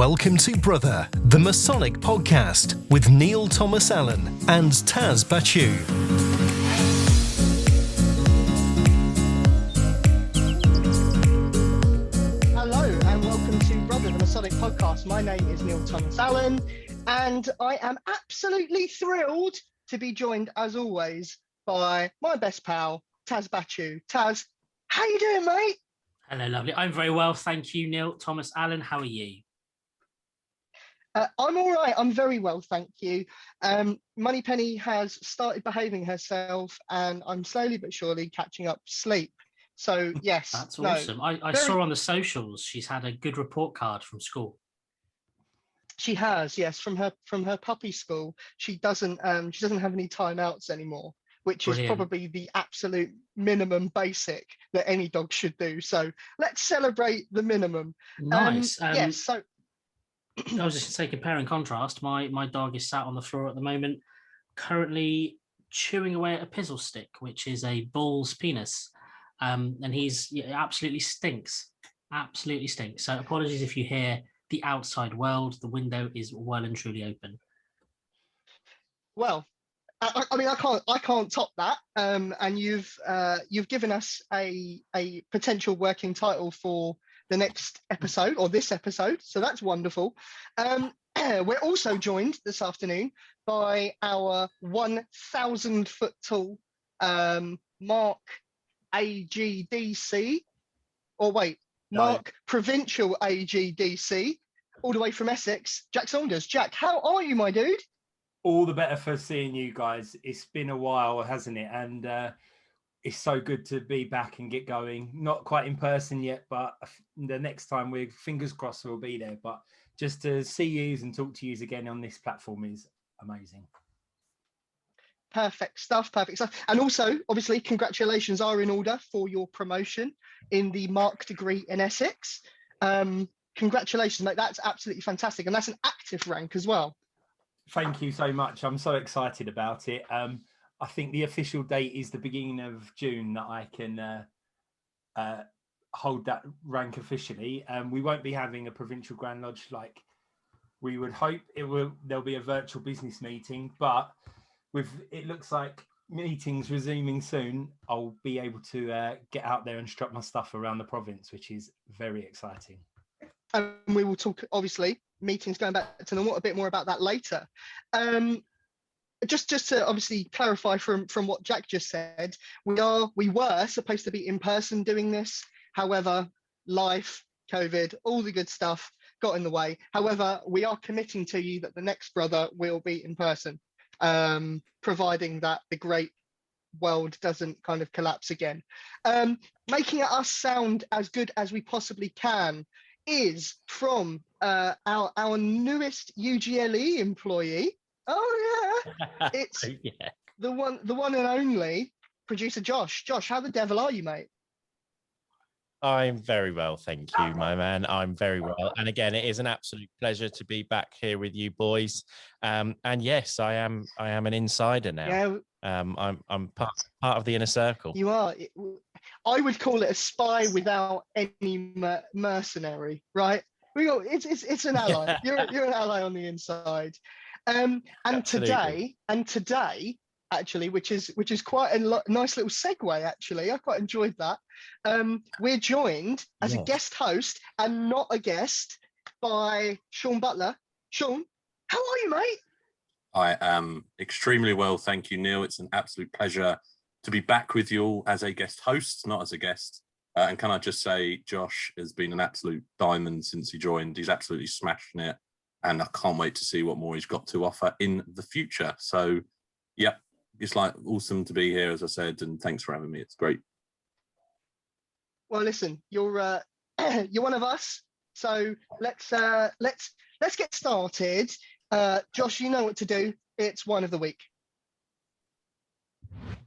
Welcome to Brother, the Masonic podcast with Neil Thomas Allen and Taz Bachu. Hello and welcome to Brother, the Masonic podcast. My name is Neil Thomas Allen and I am absolutely thrilled to be joined as always by my best pal, Taz Bachu. Taz, how you doing, mate? Hello, lovely. I'm very well, thank you, Neil Thomas Allen. How are you? I'm all right. I'm very well, thank you. Moneypenny has started behaving herself and I'm slowly but surely catching up sleep. So, yes. That's awesome. I saw on the socials she's had a good report card from school. She has, yes, from her puppy school. She doesn't have any timeouts anymore, which Brilliant. Is probably the absolute minimum basic that any dog should do. So let's celebrate the minimum. Nice. Yes, so I was just going to say, compare and contrast. My dog is sat on the floor at the moment, currently chewing away at a pizzle stick, which is a bull's penis. And he absolutely stinks. Absolutely stinks. So apologies if you hear the outside world. The window is well and truly open. Well, I mean, I can't top that. And you've given us a potential working title for the next episode or this episode, so that's wonderful. We're also joined this afternoon by our 1,000 foot tall Mark AGDC, Mark Provincial AGDC, all the way from Essex, Jack Saunders. Jack, how are you, my dude? All the better for seeing you guys. It's been a while, hasn't it? And it's so good to be back and get going. Not quite in person yet, but the next time we're fingers crossed we'll be there. But just to see you and talk to you again on this platform is amazing. Perfect stuff. And also, obviously, congratulations are in order for your promotion in the Mark degree in Essex. Congratulations, mate. That's absolutely fantastic. And that's an active rank as well. Thank you so much. I'm so excited about it. I think the official date is the beginning of June that I can hold that rank officially. We won't be having a provincial Grand Lodge like we would hope. There'll be a virtual business meeting, but it looks like meetings resuming soon, I'll be able to get out there and strut my stuff around the province, which is very exciting. And we will talk, obviously, meetings going back to normal, a bit more about that later. Just to obviously clarify from what Jack just said, we were supposed to be in person doing this. However, life, COVID, all the good stuff got in the way. However, we are committing to you that the next brother will be in person, providing that the great world doesn't kind of collapse again. Making us sound as good as we possibly can is from our newest UGLE employee. Oh yeah, it's the one and only producer Josh. Josh, how the devil are you, mate? I'm very well, thank you, my man. I'm very well, and again, it is an absolute pleasure to be back here with you boys. And yes, I am an insider now. Yeah. I'm part of the inner circle. You are. I would call it a spy without any mercenary, right? It's an ally. You're an ally on the inside. And today, actually, which is quite a nice little segue. Actually, I quite enjoyed that. We're joined as a guest host and not a guest by Shaun Butler. Shaun, how are you, mate? I am extremely well, thank you, Neil. It's an absolute pleasure to be back with you all as a guest host, not as a guest. And can I just say, Josh has been an absolute diamond since he joined. He's absolutely smashing it. And I can't wait to see what more he's got to offer in the future. So, yeah, it's like awesome to be here, as I said, and thanks for having me. It's great. Well, listen, you're one of us. So let's get started. Josh, you know what to do. It's wine of the week.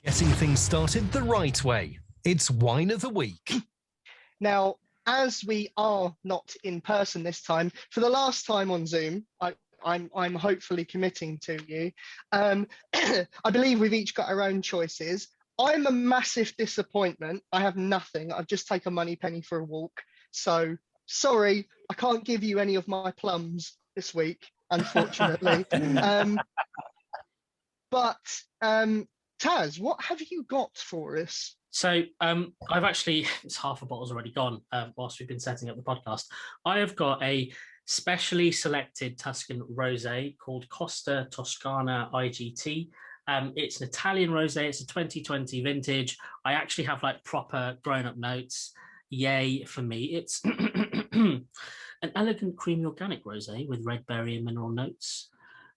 Getting things started the right way. It's wine of the week. Now, as we are not in person this time, for the last time on Zoom, I'm hopefully committing to you. I believe we've each got our own choices. I'm a massive disappointment. I have nothing. I've just taken Moneypenny for a walk. So sorry, I can't give you any of my plums this week, unfortunately. But Taz, what have you got for us? So I've actually, it's half a bottle's already gone whilst we've been setting up the podcast. I have got a specially selected Tuscan Rose called Costa Toscana IGT. It's an Italian rosé. It's a 2020 vintage. I actually have like proper grown-up notes. Yay for me. It's an elegant creamy organic rosé with red berry and mineral notes,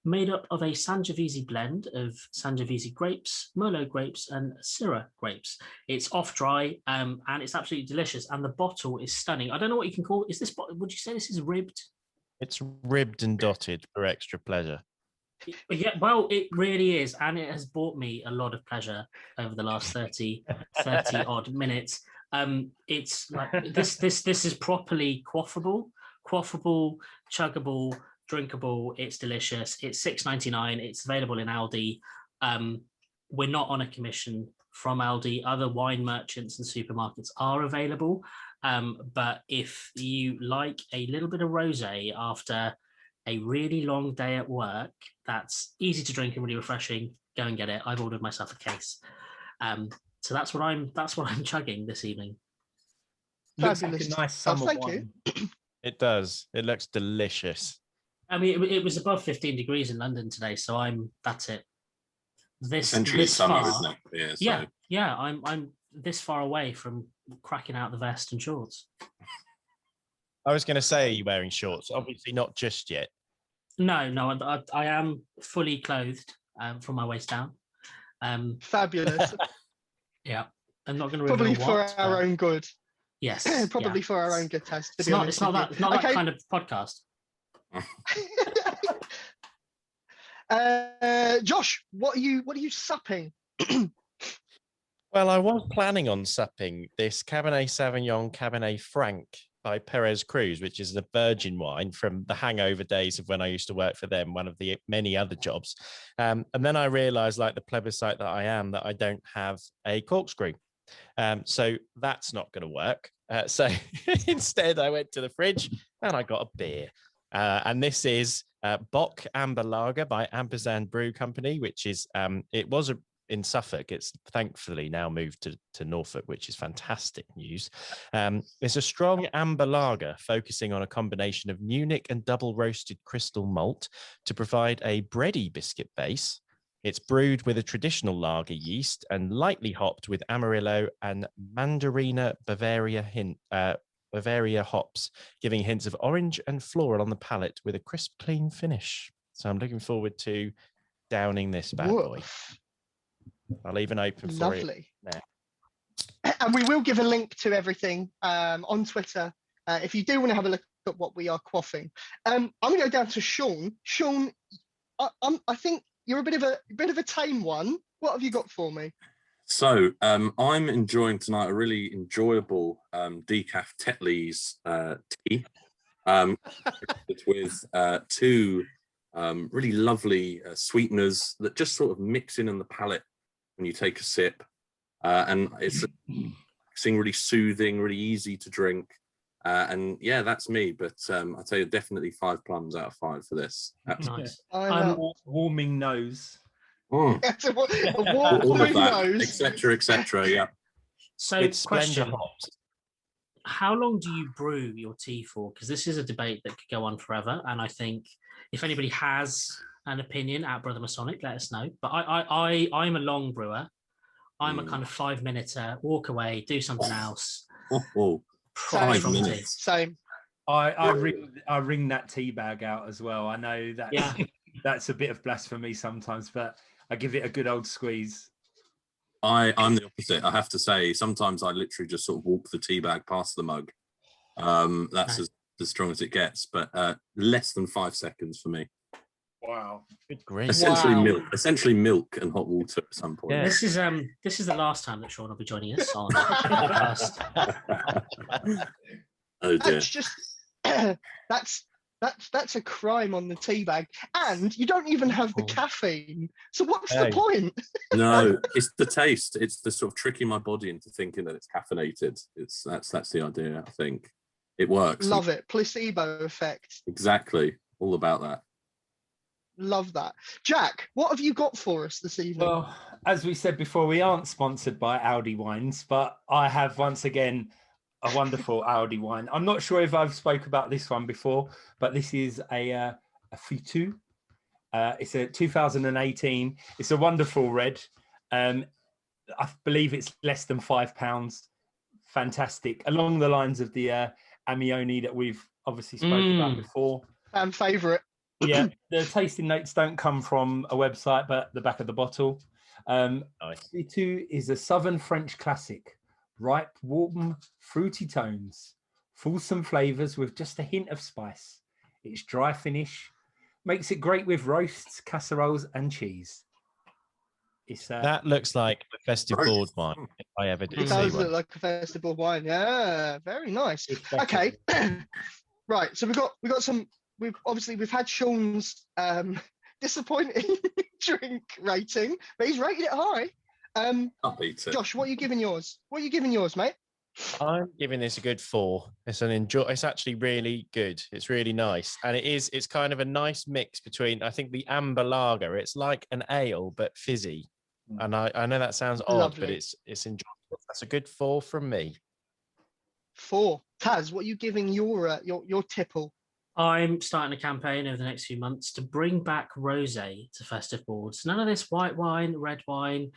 made up of a Sangiovese blend of Sangiovese grapes, Merlot grapes, and Syrah grapes. It's off dry and it's absolutely delicious. And the bottle is stunning. I don't know what you can call. Is this? Would you say this is ribbed? It's ribbed and dotted for extra pleasure. Yeah, well, it really is, and it has brought me a lot of pleasure over the last 30 odd minutes. It's like this is properly quaffable, chuggable, drinkable. It's delicious. It's $6.99. It's available in Aldi. We're not on a commission from Aldi. Other wine merchants and supermarkets are available. But if you like a little bit of rosé after a really long day at work, that's easy to drink and really refreshing, go and get it. I've ordered myself a case. So that's what I'm chugging this evening. Looks like a nice summer wine. It does. It looks delicious. I mean, it was above 15 degrees in London today, so that's it. Essentially summer, isn't it? Yeah. I'm this far away from cracking out the vest and shorts. I was going to say, are you wearing shorts? Obviously not just yet. No, I am fully clothed from my waist down. Fabulous. Yeah, I'm not going to probably reveal for what, our own good. Yes, probably for our own good, Taz. It's not that kind of podcast. Josh, what are you supping? Well, I was planning on supping this Cabernet Sauvignon Cabernet Franc by Perez Cruz, which is a virgin wine from the hangover days of when I used to work for them, one of the many other jobs. And then I realized, like the plebiscite that I am, that I don't have a corkscrew. So that's not going to work. So instead, I went to the fridge and I got a beer. And this is Bock Amber Lager by Ampersand Brew Company, which is, it was in Suffolk. It's thankfully now moved to Norfolk, which is fantastic news. It's a strong amber lager focusing on a combination of Munich and double roasted crystal malt to provide a bready biscuit base. It's brewed with a traditional lager yeast and lightly hopped with Amarillo and Mandarina Bavaria hops, giving hints of orange and floral on the palate with a crisp, clean finish. So I'm looking forward to downing this bad boy. I'll even open for it now. And we will give a link to everything on Twitter if you do want to have a look at what we are quaffing. I'm going to go down to Shaun. Shaun, I think you're a bit of a tame one. What have you got for me? So I'm enjoying tonight a really enjoyable decaf Tetley's tea. It's with two really lovely sweeteners that just sort of mix in on the palate when you take a sip. And it's really soothing, really easy to drink. And yeah, that's me. But I'll tell you, definitely 5 plums out of 5 for this. Nice. Warming nose. Mm. All of that, etc. Yeah. So, it's question: hops. how long do you brew your tea for? Because this is a debate that could go on forever, and I think if anybody has an opinion at Brother Masonic, let us know. But I'm a long brewer. I'm a kind of 5-minute walk away, do something else. 5 minutes. Same. I ring that tea bag out as well. I know that that's a bit of blasphemy sometimes, but I give it a good old squeeze. I'm the opposite. I have to say, sometimes I literally just sort of walk the tea bag past the mug. That's as strong as it gets, but less than 5 seconds for me. Wow. Good grief. Essentially milk and hot water at some point. Yeah. This is the last time that Shaun will be joining us on the podcast. Oh dear. That's just that's a crime on the tea bag, and you don't even have the caffeine. So what's the point? No, it's the taste. It's the sort of tricking my body into thinking that it's caffeinated. That's the idea, I think. it works. Love it. Placebo effect. Exactly. All about that. Love that. Jack, what have you got for us this evening? Well, as we said before, we aren't sponsored by Aldi Wines, but I have once again a wonderful Aldi wine. I'm not sure if I've spoke about this one before, but this is a Fitu. It's a 2018. It's a wonderful red. I believe it's less than £5. Fantastic. Along the lines of the Amioni that we've obviously spoken about before. Fan favourite. Yeah, the tasting notes don't come from a website, but the back of the bottle. Fitu is a Southern French classic. Ripe, warm, fruity tones. Fulsome flavours with just a hint of spice. Its dry finish makes it great with roasts, casseroles and cheese. That looks like a festive board wine, if I ever did It see does one. look like a festival wine. Yeah, very nice. Okay, right. So we've got some. We've had Shaun's disappointing drink rating, but he's rated it high. I'll beat it. Josh, what are you giving yours? What are you giving yours, mate? I'm giving this a good 4. It's actually really good. It's really nice. And it's kind of a nice mix between, I think, the amber lager. It's like an ale, but fizzy. And I know that sounds odd, Lovely. but it's enjoyable. That's a good 4 from me. 4. Taz, what are you giving your tipple? I'm starting a campaign over the next few months to bring back rosé to festive boards. None of this white wine, red wine.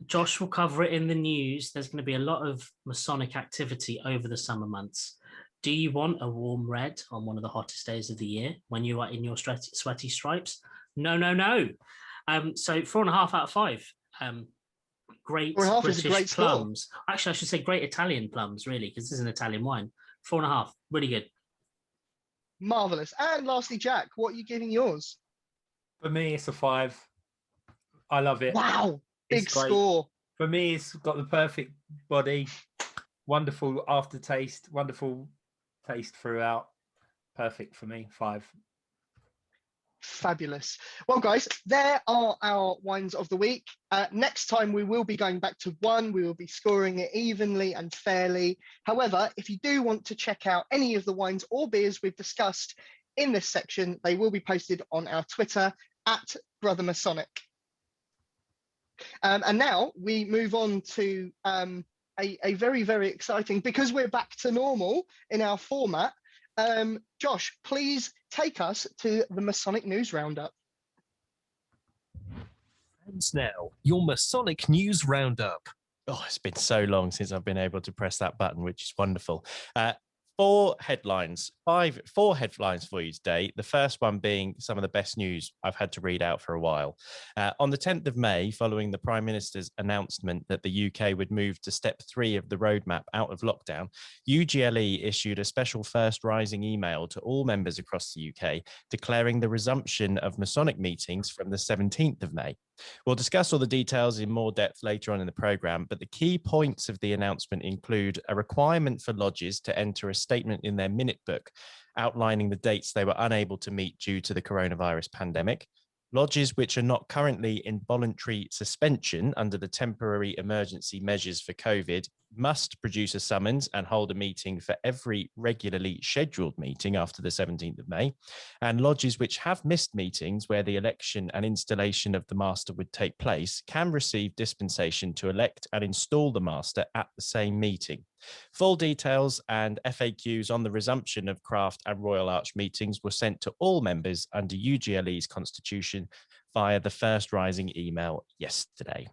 Josh will cover it in the news. There's going to be a lot of Masonic activity over the summer months. Do you want a warm red on one of the hottest days of the year when you are in your sweaty stripes? No. So 4.5 out of 5. Great 4.5 British is a great score. plums. Actually, I should say great Italian plums, really, because this is an Italian wine. 4.5, really good. Marvelous. And lastly, Jack, what are you giving yours? For me, it's a 5. I love it. Wow, big It's great. score. For me, it's got the perfect body, wonderful aftertaste, wonderful taste throughout. Perfect for me, 5. Fabulous. Well, guys, there are our wines of the week. Next time we will be going back to 1. We will be scoring it evenly and fairly. However, if you do want to check out any of the wines or beers we've discussed in this section, they will be posted on our Twitter at Brother Masonic. And now we move on to a very, very exciting, because we're back to normal in our format. Josh, please take us to the Masonic News Roundup. And now, your Masonic News Roundup. Oh, it's been so long since I've been able to press that button, which is wonderful. 4 headlines for you today. The first one being some of the best news I've had to read out for a while. On the 10th of May, following the Prime Minister's announcement that the UK would move to step 3 of the roadmap out of lockdown, UGLE issued a special First Rising email to all members across the UK, declaring the resumption of Masonic meetings from the 17th of May. We'll discuss all the details in more depth later on in the programme, but the key points of the announcement include a requirement for lodges to enter a statement in their minute book outlining the dates they were unable to meet due to the coronavirus pandemic. Lodges which are not currently in voluntary suspension under the temporary emergency measures for COVID must produce a summons and hold a meeting for every regularly scheduled meeting after the 17th of May. And lodges which have missed meetings where the election and installation of the master would take place can receive dispensation to elect and install the master at the same meeting. Full details and FAQs on the resumption of Craft and Royal Arch meetings were sent to all members under UGLE's constitution via the First Rising email yesterday.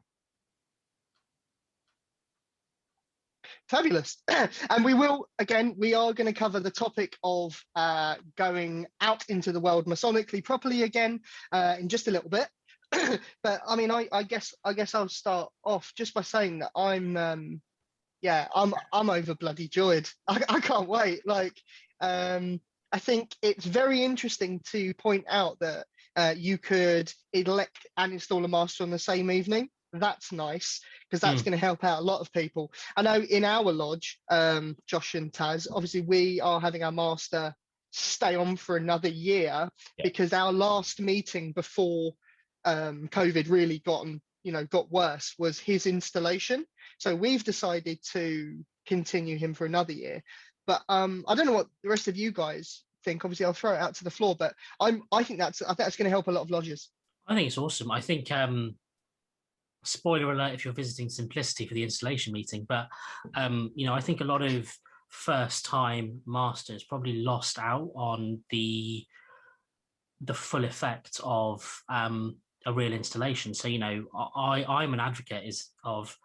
Fabulous. And we are going to cover the topic of going out into the world Masonically properly again in just a little bit. But I mean, I guess I'll start off just by saying that I'm over bloody joyed. I can't wait. I think it's very interesting to point out that you could elect and install a master on the same evening. That's nice, because that's going to help out a lot of people. I know in our lodge, Josh and Taz, obviously we are having our master stay on for another year because our last meeting before COVID really got worse was his installation. So we've decided to continue him for another year. But I don't know what the rest of you guys think. Obviously, I'll throw it out to the floor, but I think that's going to help a lot of lodges. I think it's awesome. I think spoiler alert if you're visiting Simplicity for the installation meeting, but I think a lot of first time masters probably lost out on the full effect of a real installation. So I'm an advocate of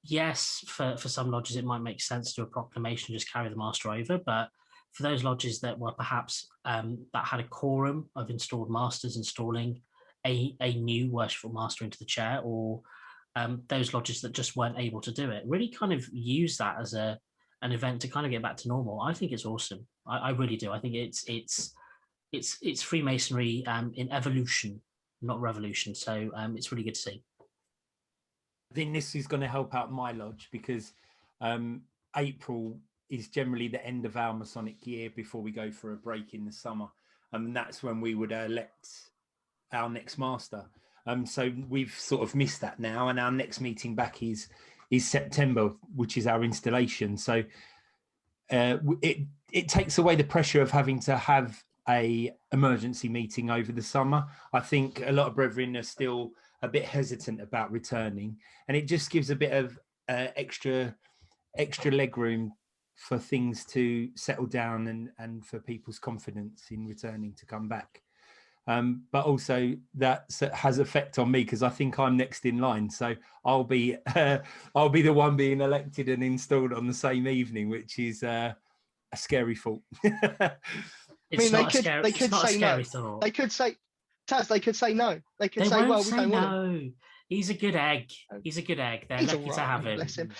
yes, for some lodges it might make sense to do a proclamation, just carry the master over, but for those lodges that were perhaps that had a quorum of installed masters installing a new worshipful master into the chair, or those lodges that just weren't able to do it, really kind of use that as an event to kind of get back to normal. I think it's awesome. I really do. I think it's Freemasonry in evolution, not revolution. So it's really good to see. I think this is going to help out my lodge because April is generally the end of our Masonic year before we go for a break in the summer. And that's when we would elect our next master. So we've sort of missed that now, and our next meeting back is September, which is our installation. So it takes away the pressure of having to have a emergency meeting over the summer. I think a lot of brethren are still a bit hesitant about returning, and it just gives a bit of extra leg room for things to settle down and for people's confidence in returning to come back. But also that has effect on me because I think I'm next in line. So I'll be the one being elected and installed on the same evening, which is a scary thought. It's I mean, not a scary, they could say no. thought. They could say, Taz, they could say no. They could They say, won't well, we say don't want him. no. He's a good egg. He's a good egg. They're He's lucky all to right, have him. bless him.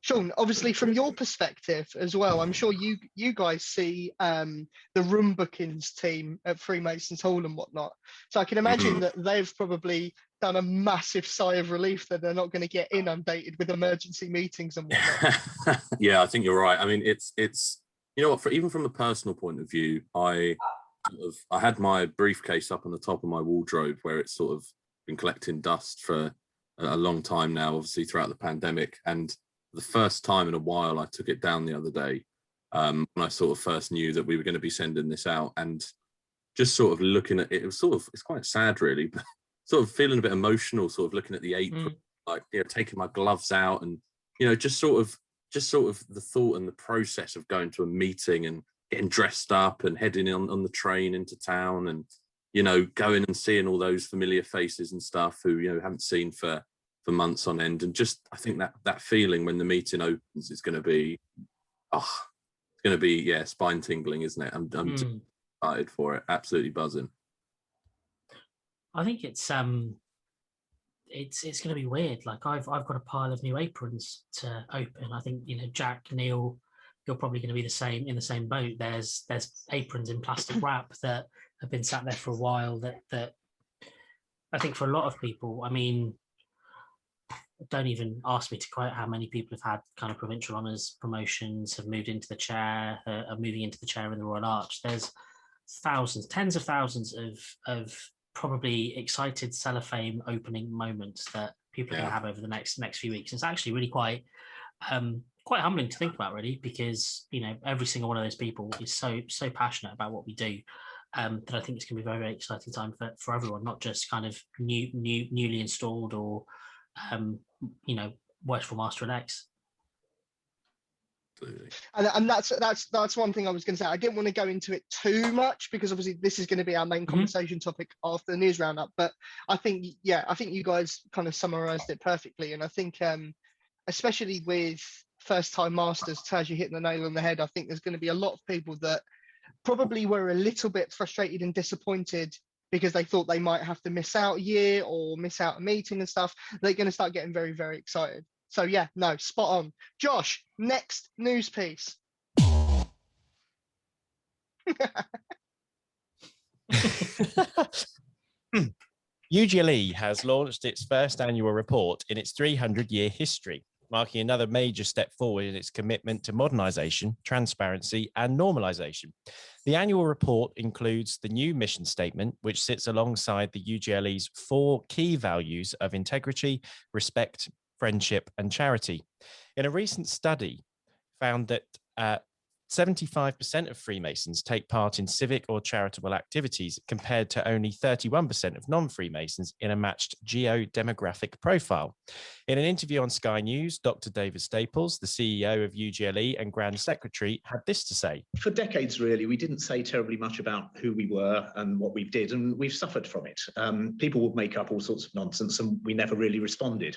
Shaun, obviously from your perspective as well, I'm sure you guys see the room bookings team at Freemasons Hall and whatnot. So I can imagine that they've probably done a massive sigh of relief that they're not going to get inundated with emergency meetings and whatnot. Yeah, I think you're right. I mean, it's you know what, even from a personal point of view, I had my briefcase up on the top of my wardrobe where it's sort of been collecting dust for a long time now, obviously throughout the pandemic. And the first time in a while, I took it down the other day when I sort of first knew that we were going to be sending this out, and just sort of looking at it, it's quite sad really, but sort of feeling a bit emotional, sort of looking at the apron, like taking my gloves out, and just sort of the thought and the process of going to a meeting and getting dressed up and heading on the train into town, and going and seeing all those familiar faces and stuff who haven't seen for months on end. And just I think that feeling when the meeting opens is going to be spine tingling, isn't it? I'm excited for it, absolutely buzzing. I think it's going to be weird. Like I've got a pile of new aprons to open. I think Jack, Neil, you're probably going to be in the same boat. There's aprons in plastic wrap that have been sat there for a while that I think for a lot of people, I mean, don't even ask me to quote how many people have had kind of provincial honours promotions, have moved into the chair, are moving into the chair in the Royal Arch. There's thousands, tens of thousands of probably excited cellophane opening moments that people are going to have over the next few weeks. It's actually really quite humbling to think about, really, because every single one of those people is so passionate about what we do. That I think it's going to be a very, very exciting time for everyone, not just kind of newly installed or worshipful master-elects. And that's one thing I was going to say. I didn't want to go into it too much because obviously this is going to be our main conversation topic after the news roundup. But I think you guys kind of summarised it perfectly. And I think especially with first-time masters, Taz, you hitting the nail on the head. I think there's going to be a lot of people that probably were a little bit frustrated and disappointed because they thought they might have to miss out a year or miss out a meeting and stuff. They're going to start getting very, very excited. So yeah, no, spot on. Josh, next news piece. UGLE has launched its first annual report in its 300-year history, marking another major step forward in its commitment to modernisation, transparency and normalisation. The annual report includes the new mission statement, which sits alongside the UGLE's 4 key values of integrity, respect, friendship and charity. In a recent study, found that 75% of Freemasons take part in civic or charitable activities, compared to only 31% of non-Freemasons in a matched geo-demographic profile. In an interview on Sky News, Dr. David Staples, the CEO of UGLE and Grand Secretary, had this to say. For decades, really, we didn't say terribly much about who we were and what we did, and we've suffered from it. People would make up all sorts of nonsense, and we never really responded.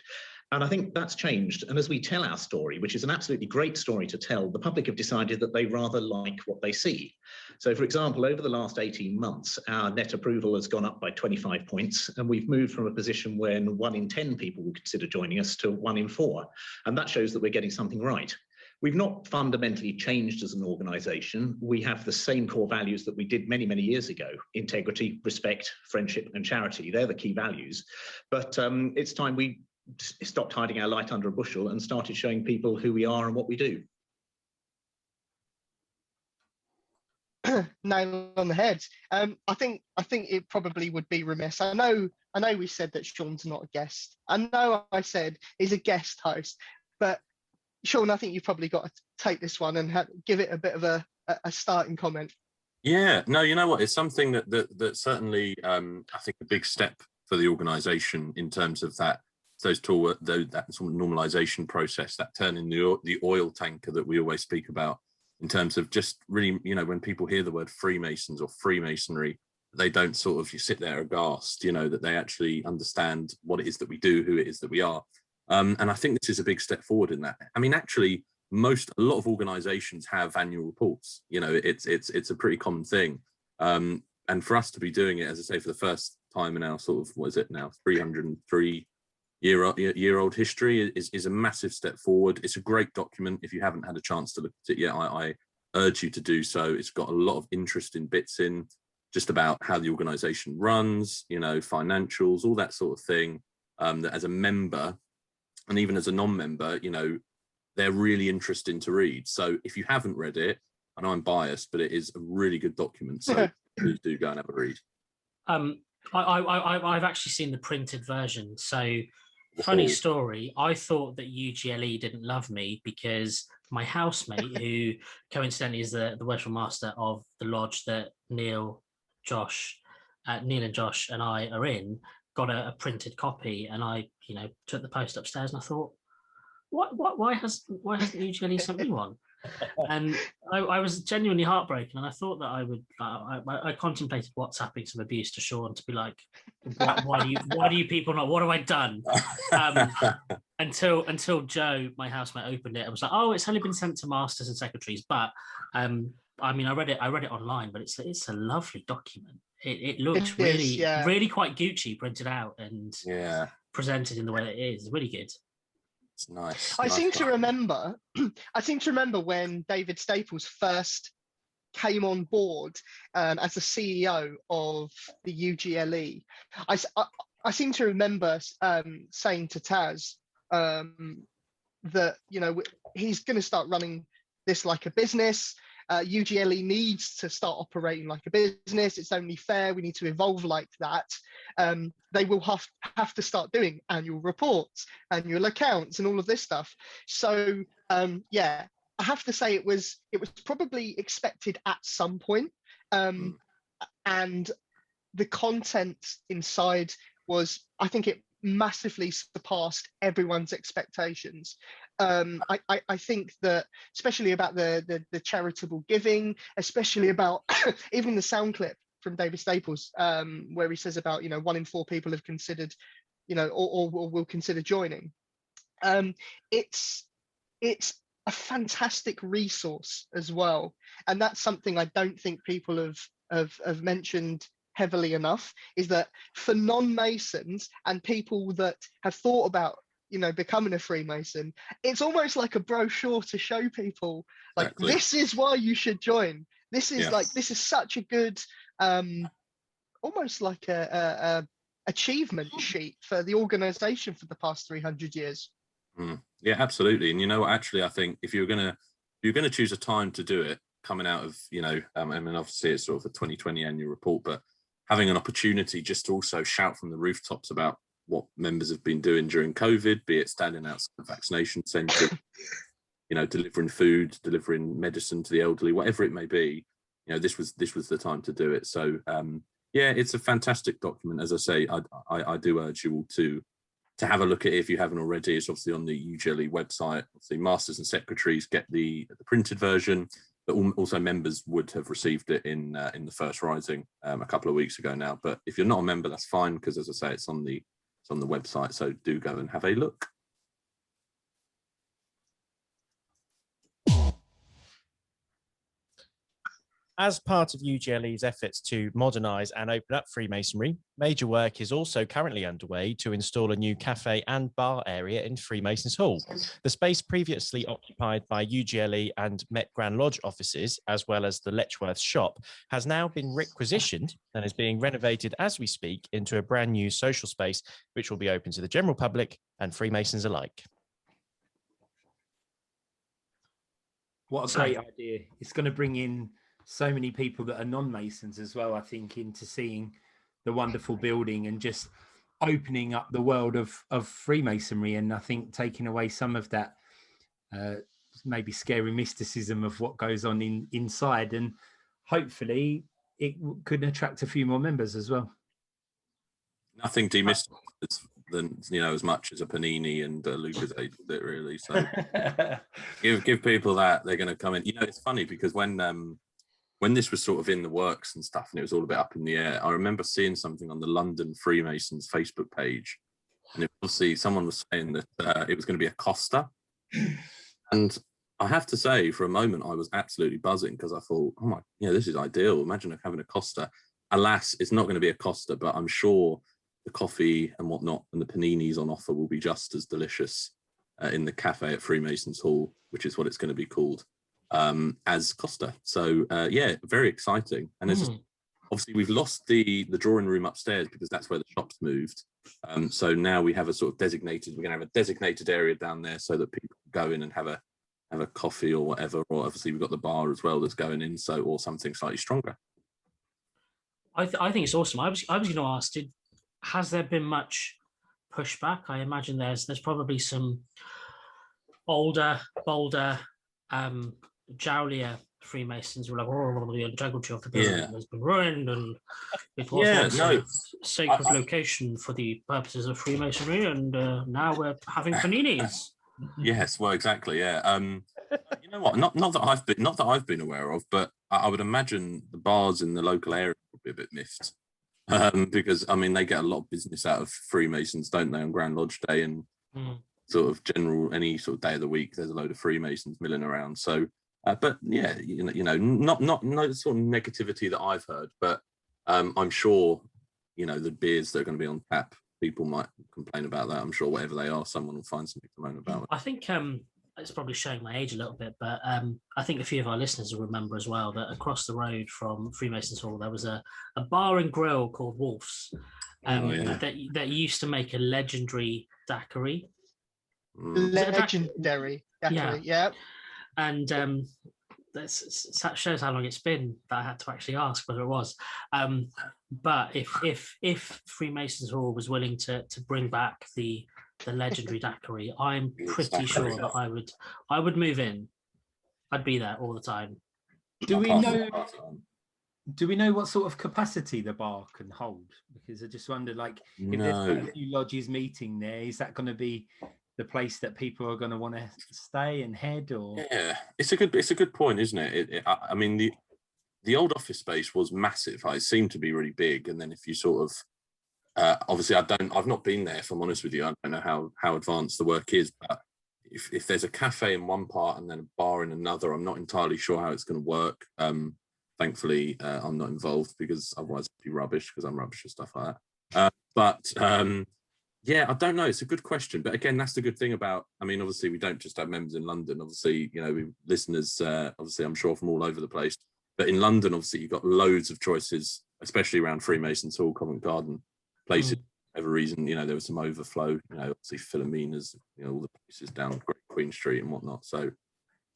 And I think that's changed. And as we tell our story, which is an absolutely great story to tell, the public have decided that they rather like what they see. So, for example, over the last 18 months, our net approval has gone up by 25 points, and we've moved from a position when 1 in 10 people would consider joining us to 1 in 4. And that shows that we're getting something right. We've not fundamentally changed as an organisation. We have the same core values that we did many, many years ago: integrity, respect, friendship, and charity. They're the key values. But it's time we stopped hiding our light under a bushel and started showing people who we are and what we do. Nail on the head. I think it probably would be remiss. I know we said that Shaun's not a guest. I know I said he's a guest host, but Shaun, I think you've probably got to take this one and give it a bit of a starting comment. Yeah, no, you know what? It's something that certainly I think a big step for the organisation in terms of that sort of normalisation process, that turning the oil tanker that we always speak about, in terms of just really, you know, when people hear the word Freemasons or Freemasonry, they don't sort of, you sit there aghast, you know, that they actually understand what it is that we do, who it is that we are. And I think this is a big step forward in that. I mean, actually, a lot of organisations have annual reports. You know, it's a pretty common thing. And for us to be doing it, as I say, for the first time in our sort of, what is it now, 303-year-old history is a massive step forward. It's a great document. If you haven't had a chance to look at it yet, I urge you to do so. It's got a lot of interesting bits in, just about how the organisation runs, you know, financials, all that sort of thing, that as a member, and even as a non-member, you know, they're really interesting to read. So if you haven't read it, and I'm biased, but it is a really good document. So please do go and have a read. I've actually seen the printed version. So funny story, I thought that UGLE didn't love me because my housemate, who coincidentally is the worship master of the lodge that Neil and Josh and I are in, got a printed copy, and I, you know, took the post upstairs and I thought, why hasn't UGLE sent me one? And I was genuinely heartbroken, and I thought that I would. I contemplated WhatsApping some abuse to Shaun to be like, why do you people not? What have I done? Until Joe, my housemate, opened it, I was like, oh, it's only been sent to masters and secretaries. But I mean, I read it online, but it's a lovely document. It looks really quite Gucci printed out and presented in the way that it is. It's really good. It's nice. I seem to remember when David Staples first came on board as the CEO of the UGLE. I seem to remember saying to Taz that, you know, he's going to start running this like a business. UGLE needs to start operating like a business. It's only fair. We need to evolve like that. They will have to start doing annual reports, annual accounts, and all of this stuff. So yeah, I have to say it was probably expected at some point, and the content inside was, I think it massively surpassed everyone's expectations. I think that, especially about the charitable giving, especially about even the sound clip from David Staples, where he says about, you know, 1 in 4 people have considered, you know, or will consider joining. It's a fantastic resource as well, and that's something I don't think people have mentioned heavily enough, is that for non-Masons and people that have thought about, you know, becoming a Freemason, it's almost like a brochure to show people, like, exactly, this is why you should join. This is this is such a good, almost like a achievement sheet for the organization for the past 300 years. Yeah, absolutely. And you know what, actually, I think if you're gonna choose a time to do it, coming out of, you know, I mean, obviously it's sort of a 2020 annual report, but having an opportunity just to also shout from the rooftops about what members have been doing during COVID, be it standing outside the vaccination centre, you know, delivering food, delivering medicine to the elderly, whatever it may be. You know, this was the time to do it. So yeah, it's a fantastic document. As I say, I do urge you all to have a look at it if you haven't already. It's obviously on the UGLE website. Obviously, masters and secretaries get the printed version, but also members would have received it in the first rising a couple of weeks ago now. But if you're not a member, that's fine, because as I say, it's on the website. So do go and have a look. As part of UGLE's efforts to modernise and open up Freemasonry, major work is also currently underway to install a new cafe and bar area in Freemasons Hall. The space previously occupied by UGLE and Met Grand Lodge offices, as well as the Letchworth shop, has now been requisitioned and is being renovated as we speak into a brand new social space, which will be open to the general public and Freemasons alike. What a great idea. It's going to bring in so many people that are non-Masons as well, I think, into seeing the wonderful building and just opening up the world of Freemasonry, and I think taking away some of that maybe scary mysticism of what goes on inside, and hopefully it could attract a few more members as well. Nothing demystifies than, you know, as much as a panini and Lucozade with it, really. So give people that, they're going to come in. You know, it's funny because when this was sort of in the works and stuff, and it was all a bit up in the air, I remember seeing something on the London Freemasons Facebook page, and it obviously someone was saying that it was going to be a Costa, and I have to say, for a moment, I was absolutely buzzing, because I thought, oh my, you know, this is ideal. Imagine having a Costa. Alas, it's not going to be a Costa, but I'm sure the coffee and whatnot and the paninis on offer will be just as delicious in the cafe at Freemasons Hall, which is what it's going to be called, as Costa. So yeah, very exciting. And it's obviously we've lost the drawing room upstairs because that's where the shop's moved. So now we have a sort of designated, we're going to have a designated area down there so that people go in and have a coffee or whatever. Or obviously we've got the bar as well that's going in, so, or something slightly stronger. I think it's awesome. I was going to ask, has there been much pushback? I imagine there's probably some older, bolder, jowlier Freemasons were like, oh, the integrity of the building has been ruined, and it was a sacred location for the purposes of Freemasonry, and now we're having paninis. Yes, well, exactly. Yeah. You know what? Not that I've been aware of, but I would imagine the bars in the local area would be a bit miffed, because I mean they get a lot of business out of Freemasons, don't they, on Grand Lodge Day and sort of general any sort of day of the week. There's a load of Freemasons milling around. So, but yeah, you know, not no sort of negativity that I've heard, but I'm sure, you know, the beers that are going to be on tap, people might complain about that. I'm sure whatever they are, someone will find something to moan about. I think it's probably showing my age a little bit, but I think a few of our listeners will remember as well that across the road from Freemasons Hall, there was a bar and grill called Wolf's that used to make a legendary daiquiri. Legendary daiquiri, yeah. And that shows how long it's been that I had to actually ask whether it was. But if Freemasons Hall was willing to bring back the legendary daiquiri, I'm pretty sure that I would move in. I'd be there all the time. Do we know what sort of capacity the bar can hold? Because I just wonder, like, if there's a few lodges meeting there, is that going to be the place that people are going to want to stay and head? Or yeah, it's a good point, isn't it? I mean, the old office space was massive. It seemed to be really big, and then if you sort of obviously I've not been there, if I'm honest with you. I don't know how advanced the work is, but if there's a cafe in one part and then a bar in another, I'm not entirely sure how it's going to work. Thankfully, I'm not involved, because otherwise it'd be rubbish, because I'm rubbish at stuff like that. Yeah, I don't know. It's a good question. But again, that's the good thing about, I mean, obviously we don't just have members in London. Obviously, you know, listeners, obviously I'm sure from all over the place. But in London, obviously you've got loads of choices, especially around Freemasons Hall, Covent Garden, places. For whatever reason, you know, there was some overflow, you know, obviously Philomena's, you know, all the places down Great Queen Street and whatnot. So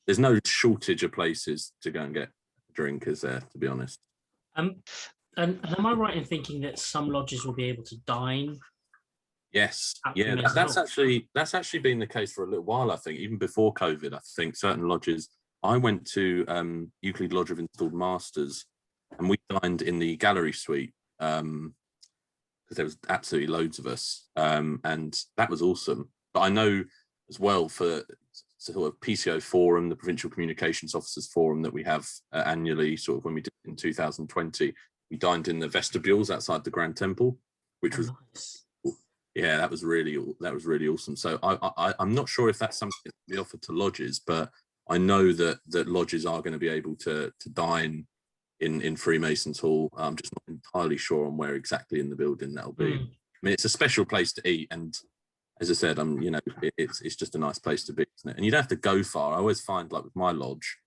there's no shortage of places to go and get a drink, is there, to be honest. And am I right in thinking that some lodges will be able to dine Yes, at yeah, Freemasons that's actually been the case for a little while. I think even before COVID, I think certain lodges. I went to Euclid Lodge of Installed Masters, and we dined in the gallery suite because there was absolutely loads of us, and that was awesome. But I know as well for sort of PCO Forum, the Provincial Communications Officers Forum that we have annually, sort of when we did in 2020, we dined in the vestibules outside the Grand Temple, which was nice. Yeah, that was really awesome. So I'm not sure if that's something that we offered to lodges, but I know that lodges are going to be able to dine in Freemasons Hall. I'm just not entirely sure on where exactly in the building that'll be. I mean, it's a special place to eat, and as I said, it's just a nice place to be, isn't it? And you don't have to go far. I always find, like with my lodge,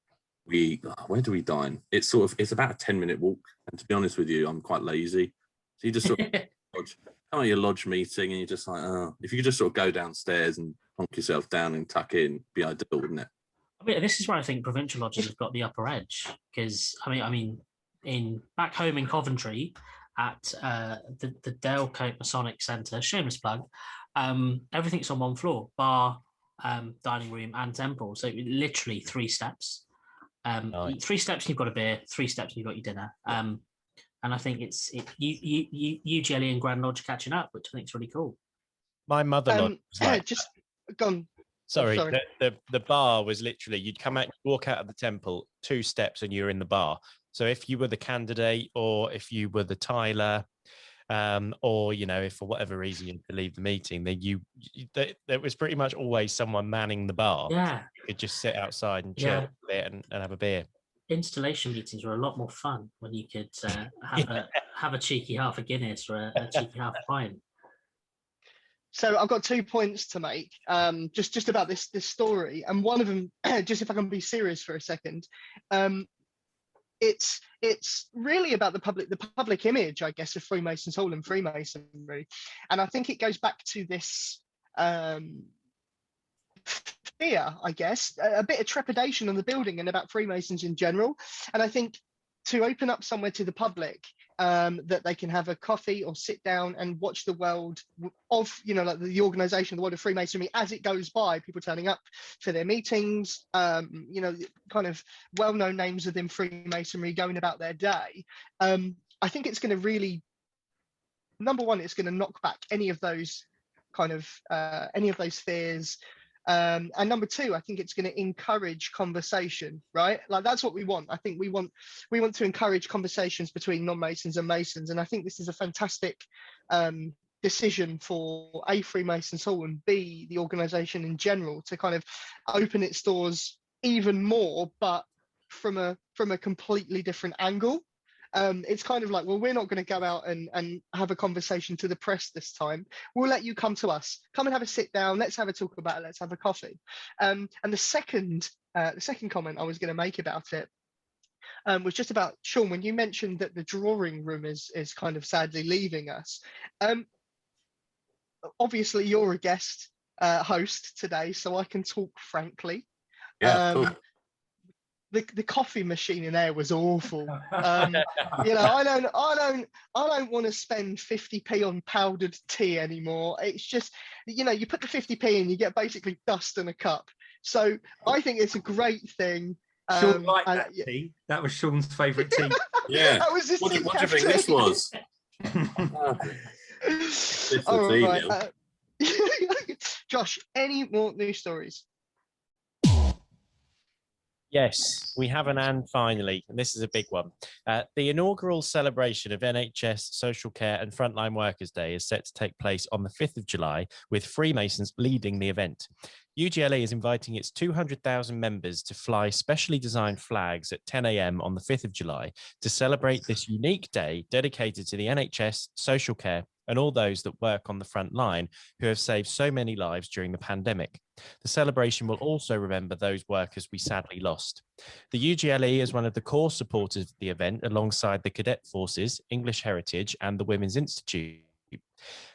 where do we dine? It's about a 10-minute walk, and to be honest with you, I'm quite lazy, so you just sort of come at your lodge meeting, and you're just like, oh, if you could just sort of go downstairs and plonk yourself down and tuck in, be ideal, wouldn't it? I mean, this is where I think provincial lodges have got the upper edge, because I mean, in back home in Coventry, at the Dalecote Masonic Centre, shameless plug, everything's on one floor, bar, dining room, and temple. So literally 3 steps. Nice. 3 steps and you've got a beer. 3 steps and you've got your dinner. And I think UGLE and Grand Lodge catching up, which I think is really cool. My mother just gone. Sorry, sorry. The bar was literally, you'd come out, walk out of the temple, 2 steps, and you're in the bar. So if you were the candidate, or if you were the Tyler, or if for whatever reason you had to leave the meeting, then there was pretty much always someone manning the bar. Yeah, you could just sit outside and chill a bit and have a beer. Installation meetings were a lot more fun when you could have a cheeky half a Guinness or a cheeky half a pint. So I've got 2 points to make, just about this story, and one of them, just if I can be serious for a second, it's really about the public image, I guess, of Freemasons Hall and Freemasonry, and I think it goes back to this fear, I guess, a bit of trepidation on the building and about Freemasons in general, and I think to open up somewhere to the public that they can have a coffee or sit down and watch the world of, like the organization, the world of Freemasonry as it goes by, people turning up for their meetings, kind of well-known names within Freemasonry going about their day. I think it's going to really, number one, it's going to knock back any of those fears. And number two, I think it's going to encourage conversation, right? Like that's what we want. I think we want to encourage conversations between non-Masons and Masons. And I think this is a fantastic decision for A, Freemasons Hall, and B, the organization in general, to kind of open its doors even more, but from a completely different angle. It's kind of like, well, we're not going to go out and have a conversation to the press this time. We'll let you come to us. Come and have a sit down. Let's have a talk about it. Let's have a coffee. And the second comment I was going to make about it was just about, Shaun, when you mentioned that the drawing room is kind of sadly leaving us. Obviously, you're a guest host today, so I can talk frankly. Yeah, cool. The coffee machine in there was awful. I don't want to spend 50p on powdered tea anymore. It's just, you put the 50p in, you get basically dust in a cup. So I think it's a great thing. Shaun liked that tea. That was Shaun's favourite tea. Yeah. That was what do you think this was? All right. Josh, any more news stories? Yes, we have an and finally, and this is a big one. The inaugural celebration of NHS Social Care and Frontline Workers Day is set to take place on the 5th of July, with Freemasons leading the event. UGLE is inviting its 200,000 members to fly specially designed flags at 10 a.m. on the 5th of July to celebrate this unique day dedicated to the NHS, social care, and all those that work on the front line who have saved so many lives during the pandemic. The celebration will also remember those workers we sadly lost. The UGLE is one of the core supporters of the event alongside the Cadet Forces, English Heritage, and the Women's Institute.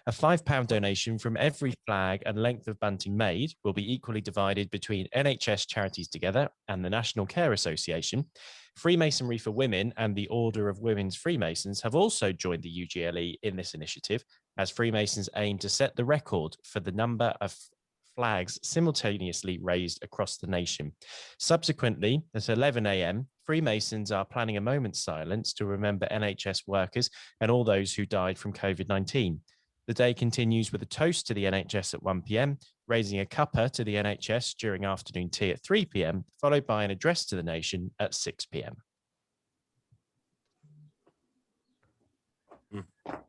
A £5 donation from every flag and length of bunting made will be equally divided between NHS Charities Together and the National Care Association. Freemasonry for Women and the Order of Women's Freemasons have also joined the UGLE in this initiative, as Freemasons aim to set the record for the number of flags simultaneously raised across the nation. Subsequently, at 11 a.m., Freemasons are planning a moment's silence to remember NHS workers and all those who died from COVID-19. The day continues with a toast to the NHS at 1 p.m, raising a cuppa to the NHS during afternoon tea at 3 p.m, followed by an address to the nation at 6 p.m.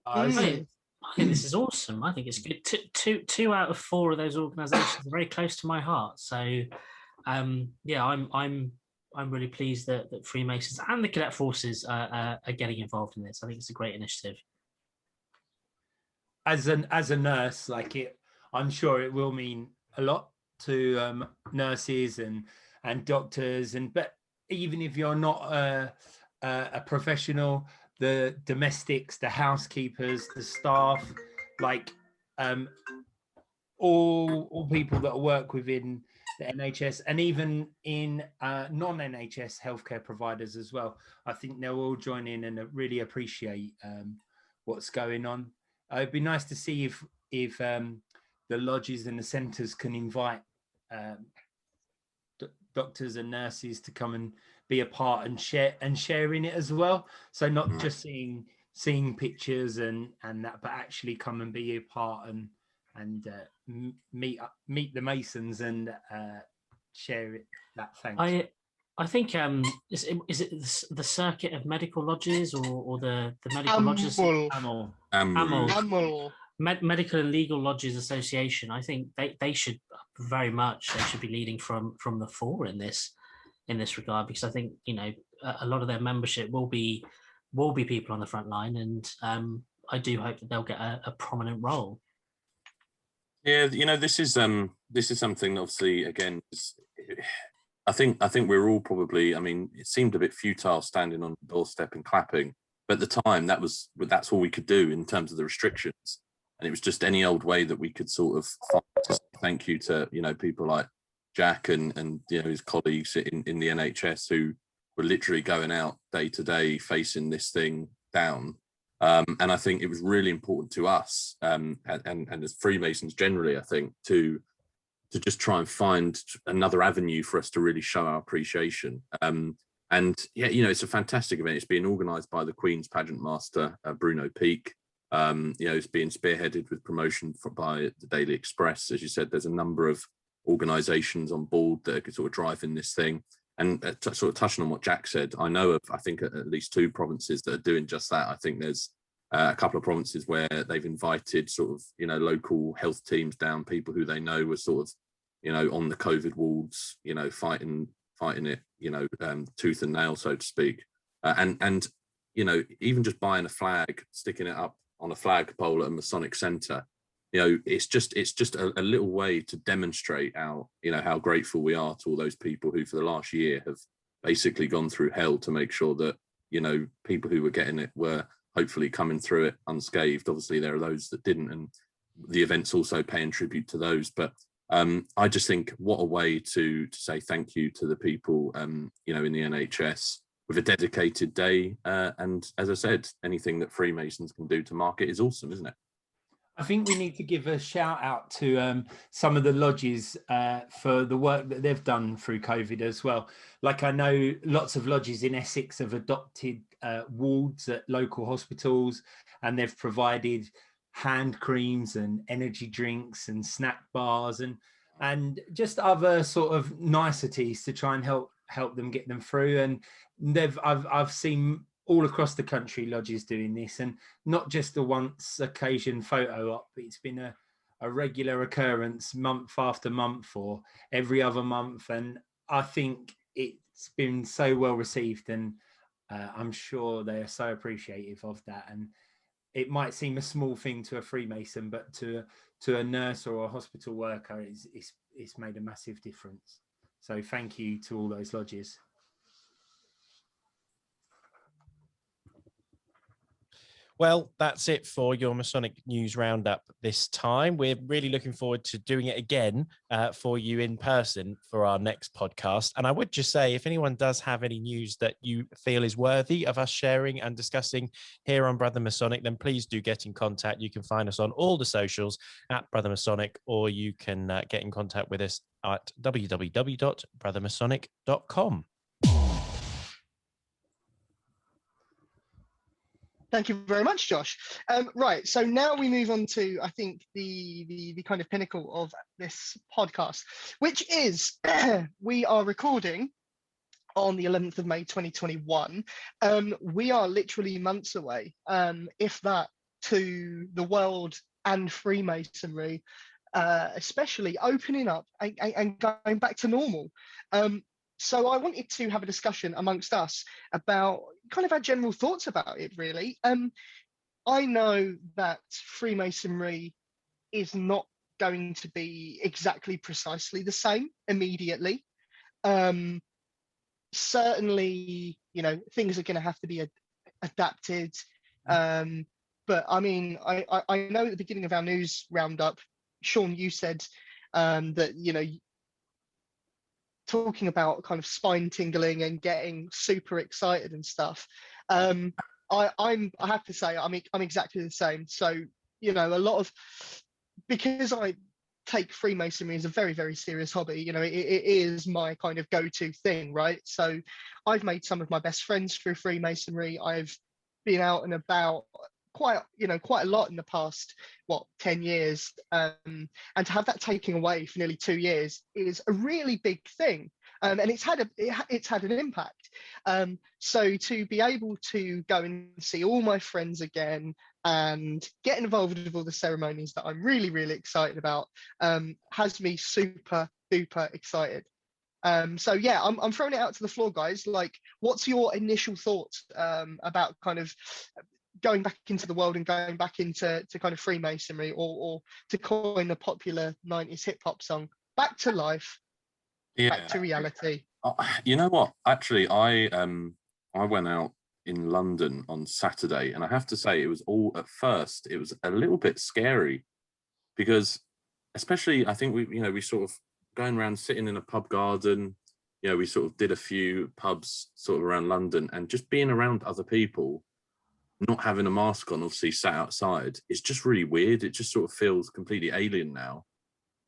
I think this is awesome. I think it's good. Two out of four of those organisations are very close to my heart. So, yeah, I'm really pleased that Freemasons and the Cadet Forces are getting involved in this. I think it's a great initiative. As a nurse, I'm sure it will mean a lot to nurses and doctors, but even if you're not a professional, the domestics, the housekeepers, the staff, all people that work within the NHS and even in non-NHS healthcare providers as well. I think they'll all join in and really appreciate what's going on. It'd be nice to see if the lodges and the centres can invite doctors and nurses to come and be a part and share in it as well. So not just seeing pictures and that, but actually come and be a part and meet the Masons and share it. That thanks. I think is it the circuit of medical lodges or the medical lodges? AML. Medical and Legal Lodges Association. I think they should be leading from the fore in this regard, because I think a lot of their membership will be people on the front line, and I do hope that they'll get a prominent role. Yeah, this is something that obviously, again, I think we're all probably, it seemed a bit futile standing on the doorstep and clapping, but at the time that's all we could do in terms of the restrictions. And it was just any old way that we could sort of find to say thank you to, people like Jack and his colleagues in the NHS who were literally going out day to day facing this thing down. And I think it was really important to us and as Freemasons generally, I think, to just try and find another avenue for us to really show our appreciation. And yeah, it's a fantastic event. It's being organised by the Queen's pageant master, Bruno Peake. It's being spearheaded with promotion by the Daily Express. As you said, there's a number of organisations on board that are sort of driving this thing. And sort of touching on what Jack said, I know of, I think, at least 2 provinces that are doing just that. I think there's a couple of provinces where they've invited sort of, local health teams down, people who they know were sort of, on the COVID wards, fighting it, tooth and nail, so to speak. And even just buying a flag, sticking it up on a flagpole at a Masonic centre, it's just a little way to demonstrate how grateful we are to all those people who for the last year have basically gone through hell to make sure that people who were getting it were hopefully coming through it unscathed. Obviously there are those that didn't, and the event's also paying tribute to those, but I just think what a way to say thank you to the people in the NHS with a dedicated day, and as I said, anything that Freemasons can do to mark it is awesome, isn't it? I think we need to give a shout out to some of the lodges for the work that they've done through COVID as well. Like I know lots of lodges in Essex have adopted wards at local hospitals, and they've provided hand creams and energy drinks and snack bars and just other sort of niceties to try and help them get them through. And I've seen all across the country lodges doing this, and not just a once occasion photo op. It's been a regular occurrence month after month or every other month, and I think it's been so well received, and I'm sure they are so appreciative of that. And it might seem a small thing to a Freemason, but to a nurse or a hospital worker, it's made a massive difference. So thank you to all those lodges. Well, that's it for your Masonic News Roundup this time. We're really looking forward to doing it again for you in person for our next podcast. And I would just say, if anyone does have any news that you feel is worthy of us sharing and discussing here on Brother Masonic, then please do get in contact. You can find us on all the socials at Brother Masonic, or you can get in contact with us at www.brothermasonic.com. Thank you very much, Josh. Right, so now we move on to, I think, the kind of pinnacle of this podcast, which is we are recording on the 11th of May 2021. We are literally months away, if that, to the world and Freemasonry, especially opening up and going back to normal. So I wanted to have a discussion amongst us about kind of our general thoughts about it, really. I know that Freemasonry is not going to be exactly precisely the same immediately. Certainly, you know, things are going to have to be adapted. But I mean, I know at the beginning of our news roundup, Shaun, you said that, you know, talking about kind of spine tingling and getting super excited and stuff. I have to say, I'm exactly the same. So, you know, because I take Freemasonry as a very, very serious hobby, you know, it is my kind of go-to thing, right? So I've made some of my best friends through Freemasonry. I've been out and about quite a lot in the past 10 years, and to have that taken away for nearly 2 years is a really big thing, and it's had an impact. So to be able to go and see all my friends again and get involved with all the ceremonies that I'm really, really excited about has me super duper excited. So yeah, I'm throwing it out to the floor, guys. Like, what's your initial thoughts about kind of going back into the world and going back into kind of Freemasonry, or to coin the popular 90s hip hop song, back to life, back to reality? You know what? Actually, I went out in London on Saturday, and I have to say, it was at first a little bit scary, because especially I think we sort of going around sitting in a pub garden, you know, we sort of did a few pubs sort of around London, and just being around other people, not having a mask on, obviously sat outside, it's just really weird. It just sort of feels completely alien now.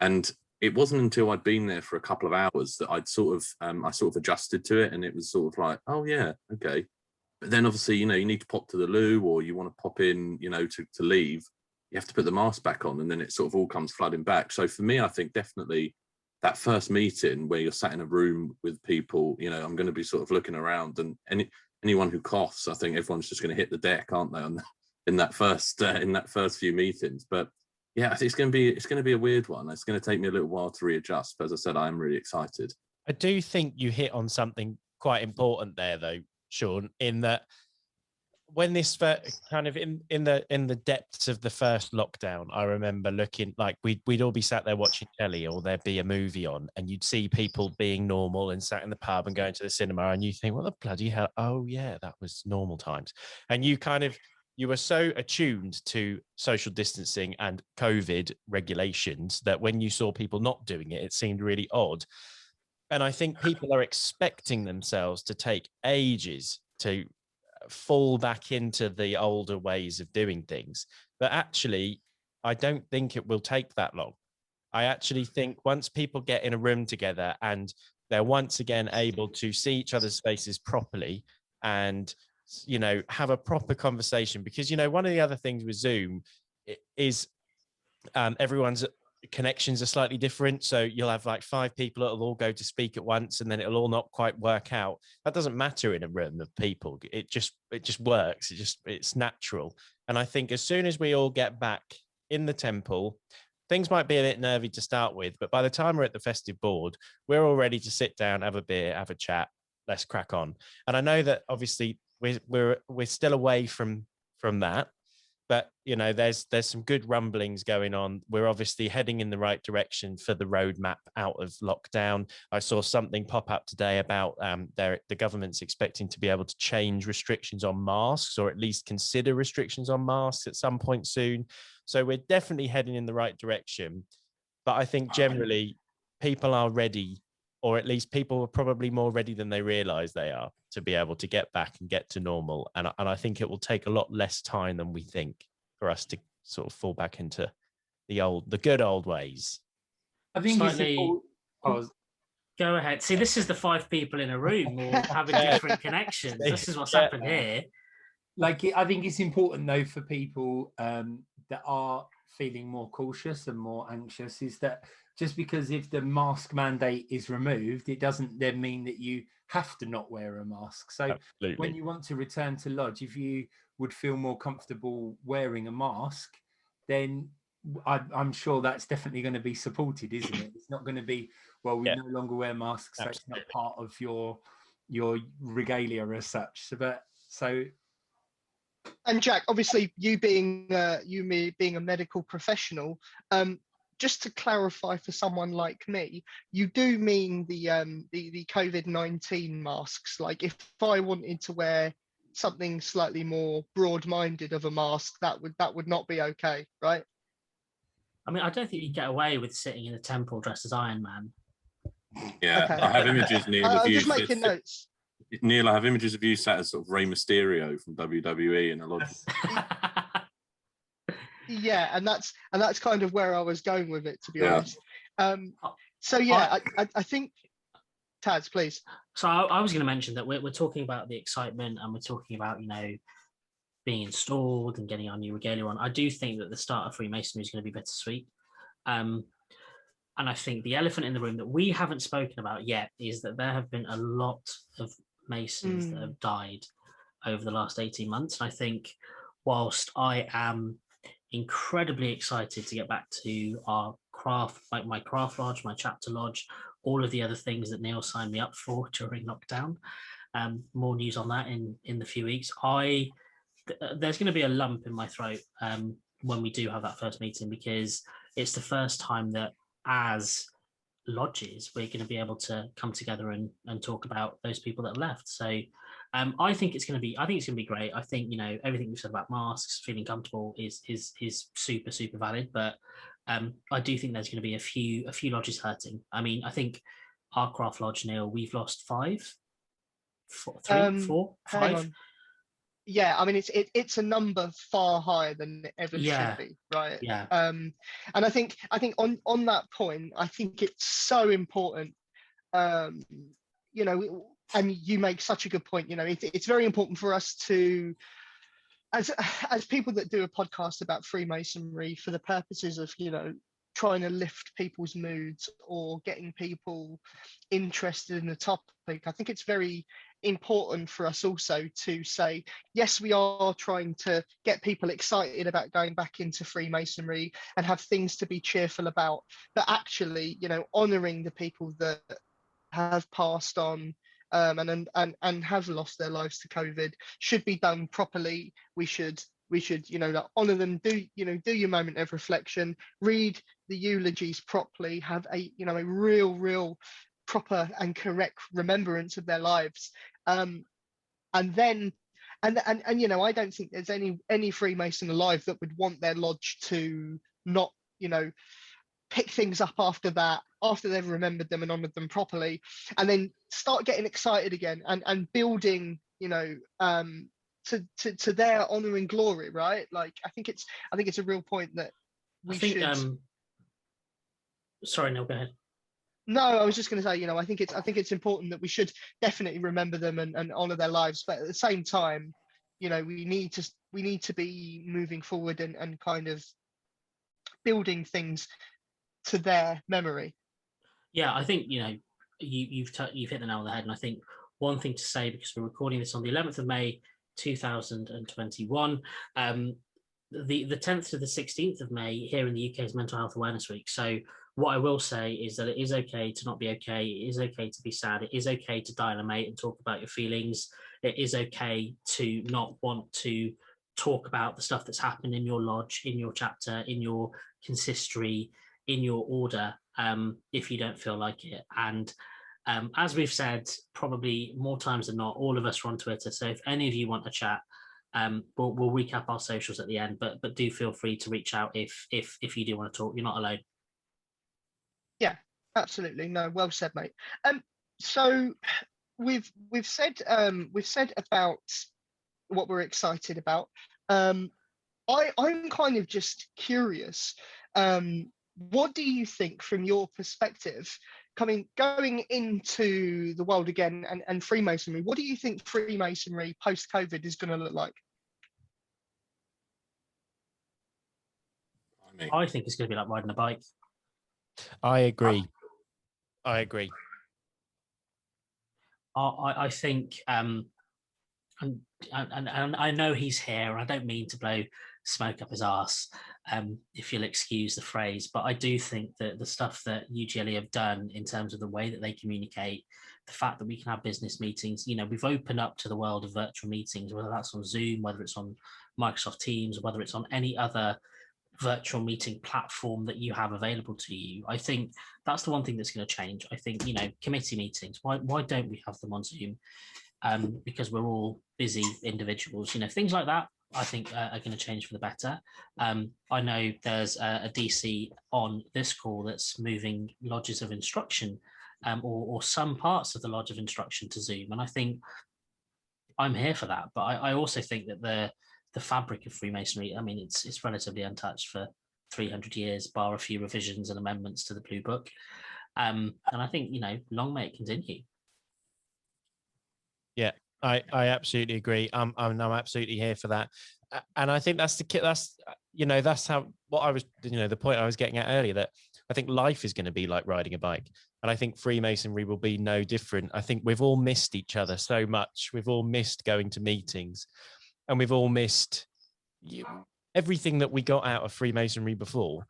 And it wasn't until I'd been there for a couple of hours that I sort of adjusted to it, and it was sort of like, oh yeah, okay. But then obviously, you know, you need to pop to the loo, or you want to pop in, you know, to leave, you have to put the mask back on, and then it sort of all comes flooding back. So for me, I think definitely that first meeting where you're sat in a room with people, you know, I'm going to be sort of looking around, and anyone who coughs, I think everyone's just going to hit the deck, aren't they, in that first few meetings? But yeah, I think it's going to be a weird one. It's going to take me a little while to readjust. But as I said, I'm really excited. I do think you hit on something quite important there, though, Shaun, in that when this kind of in the depths of the first lockdown, I remember looking like we'd all be sat there watching telly, or there'd be a movie on, and you'd see people being normal and sat in the pub and going to the cinema, and you think, what the bloody hell? Oh yeah, that was normal times. And you were so attuned to social distancing and COVID regulations that when you saw people not doing it, it seemed really odd. And I think people are expecting themselves to take ages to fall back into the older ways of doing things. But actually, I don't think it will take that long. I actually think once people get in a room together and they're once again able to see each other's faces properly and, you know, have a proper conversation, because, you know, one of the other things with Zoom is everyone's connections are slightly different. So you'll have like 5 people that'll all go to speak at once, and then it'll all not quite work out. That doesn't matter in a room of people. It just works. It's natural. And I think as soon as we all get back in the temple, things might be a bit nervy to start with, but by the time we're at the festive board, we're all ready to sit down, have a beer, have a chat. Let's crack on. And I know that obviously we're still away from that. But there's some good rumblings going on. We're obviously heading in the right direction for the roadmap out of lockdown. I saw something pop up today about the government's expecting to be able to change restrictions on masks, or at least consider restrictions on masks at some point soon. So we're definitely heading in the right direction. But I think generally people are ready, or at least people are probably more ready than they realize they are, to be able to get back and get to normal. And I think it will take a lot less time than we think for us to sort of fall back into the good old ways. I think Slightly. Go ahead. See, this is the 5 people in a room all having different connections. This is what's happened here. I think it's important though for people that are feeling more cautious and more anxious, is that just because if the mask mandate is removed, it doesn't then mean that you have to not wear a mask. So Absolutely. When you want to return to lodge, if you would feel more comfortable wearing a mask, then I'm sure that's definitely going to be supported, isn't it? It's not going to be, well, we no longer wear masks, so it's not part of your regalia as such. And Jack, obviously, you being a medical professional, just to clarify for someone like me, you do mean the COVID-19 masks. Like, if I wanted to wear something slightly more broad-minded of a mask, that would not be okay, right? I mean, I don't think you get away with sitting in a temple dressed as Iron Man. Yeah, okay. I have images, Neil, of you. I'm just making notes. Neil, I have images of you sat as sort of Rey Mysterio from WWE in a lodge. Yeah, and that's kind of where I was going with it, to be honest. So yeah, I think, Taz, please. So I was going to mention that we're talking about the excitement, and we're talking about being installed and getting our new regalia on. I do think that the start of Freemasonry is going to be bittersweet. And I think the elephant in the room that we haven't spoken about yet is that there have been a lot of Masons that have died over the last 18 months. And I think whilst I am incredibly excited to get back to our craft, like my craft lodge, my chapter lodge, all of the other things that Neil signed me up for during lockdown, more news on that in the few weeks. There's going to be a lump in my throat when we do have that first meeting, because it's the first time that as lodges we're going to be able to come together and talk about those people that have left. So I think it's going to be great. I think everything we've said about masks, feeling comfortable is super valid, but I do think there's going to be a few lodges hurting. I mean, I think our craft lodge, Neil, we've lost 5. Yeah, I mean, it's a number far higher than it ever should be, right? Yeah. And I think on that point, I think it's so important. And you make such a good point. It's very important for us to, as people that do a podcast about Freemasonry for the purposes of trying to lift people's moods or getting people interested in the topic. I think it's very important for us also to say, yes, we are trying to get people excited about going back into Freemasonry and have things to be cheerful about, but actually, honouring the people that have passed on and have lost their lives to COVID should be done properly. We should honour them, do your moment of reflection, read the eulogies properly, have a real proper and correct remembrance of their lives, and I don't think there's any Freemason alive that would want their lodge to not pick things up after they've remembered them and honoured them properly, and then start getting excited again and building to their honour and glory, right? Like I think it's a real point that we should. Sorry, Neil, go ahead. No, I was just going to say, I think it's important that we should definitely remember them and honour their lives, but at the same time, we need to be moving forward and kind of building things to their memory. Yeah, I think you've hit the nail on the head, and I think one thing to say, because we're recording this on the 11th of May 2021, the 10th to the 16th of May here in the UK is Mental Health Awareness Week. So what I will say is that it is okay to not be okay. It is okay to be sad. It is okay to dial a mate and talk about your feelings. It is okay to not want to talk about the stuff that's happened in your lodge, in your chapter, in your consistory, in your order, if you don't feel like it. And as we've said, probably more times than not, all of us are on Twitter. So if any of you want to chat, we'll recap our socials at the end. But do feel free to reach out if you do want to talk. You're not alone. Yeah, absolutely. No, well said, mate. So we've said about what we're excited about. I'm kind of just curious. What do you think, from your perspective, going into the world again and Freemasonry? What do you think Freemasonry post-COVID is going to look like? I think it's going to be like riding a bike. I agree. I think, and I know he's here. I don't mean to blow smoke up his arse, if you'll excuse the phrase, but I do think that the stuff that UGLE have done in terms of the way that they communicate, the fact that we can have business meetings, we've opened up to the world of virtual meetings, whether that's on Zoom, whether it's on Microsoft Teams, whether it's on any other virtual meeting platform that you have available to you. I think that's the one thing that's going to change. I think, committee meetings, why don't we have them on Zoom? Because we're all busy individuals, things like that, I think are going to change for the better. I know there's a DC on this call that's moving lodges of instruction, or some parts of the lodge of instruction to Zoom. And I think I'm here for that. But I also think that the fabric of Freemasonry, it's relatively untouched for 300 years, bar a few revisions and amendments to the Blue Book. And I think, long may it continue. Yeah, I absolutely agree. I'm absolutely here for that. And I think that's how what I was, the point I was getting at earlier, that I think life is going to be like riding a bike. And I think Freemasonry will be no different. I think we've all missed each other so much. We've all missed going to meetings, and we've all missed everything that we got out of Freemasonry before.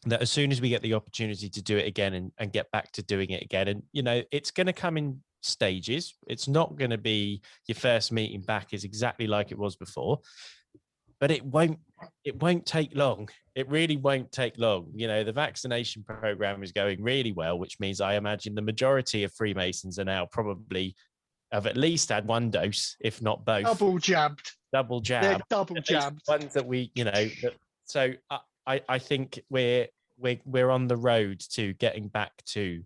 That as soon as we get the opportunity to do it again and get back to doing it again, and it's going to come in stages. It's not going to be your first meeting back is exactly like it was before, but it won't take long. It really won't take long. The vaccination program is going really well, which means I imagine the majority of Freemasons are now probably have at least had one dose, if not both. Double jabbed. They're double jabbed. Ones that we, so I think we're on the road to getting back to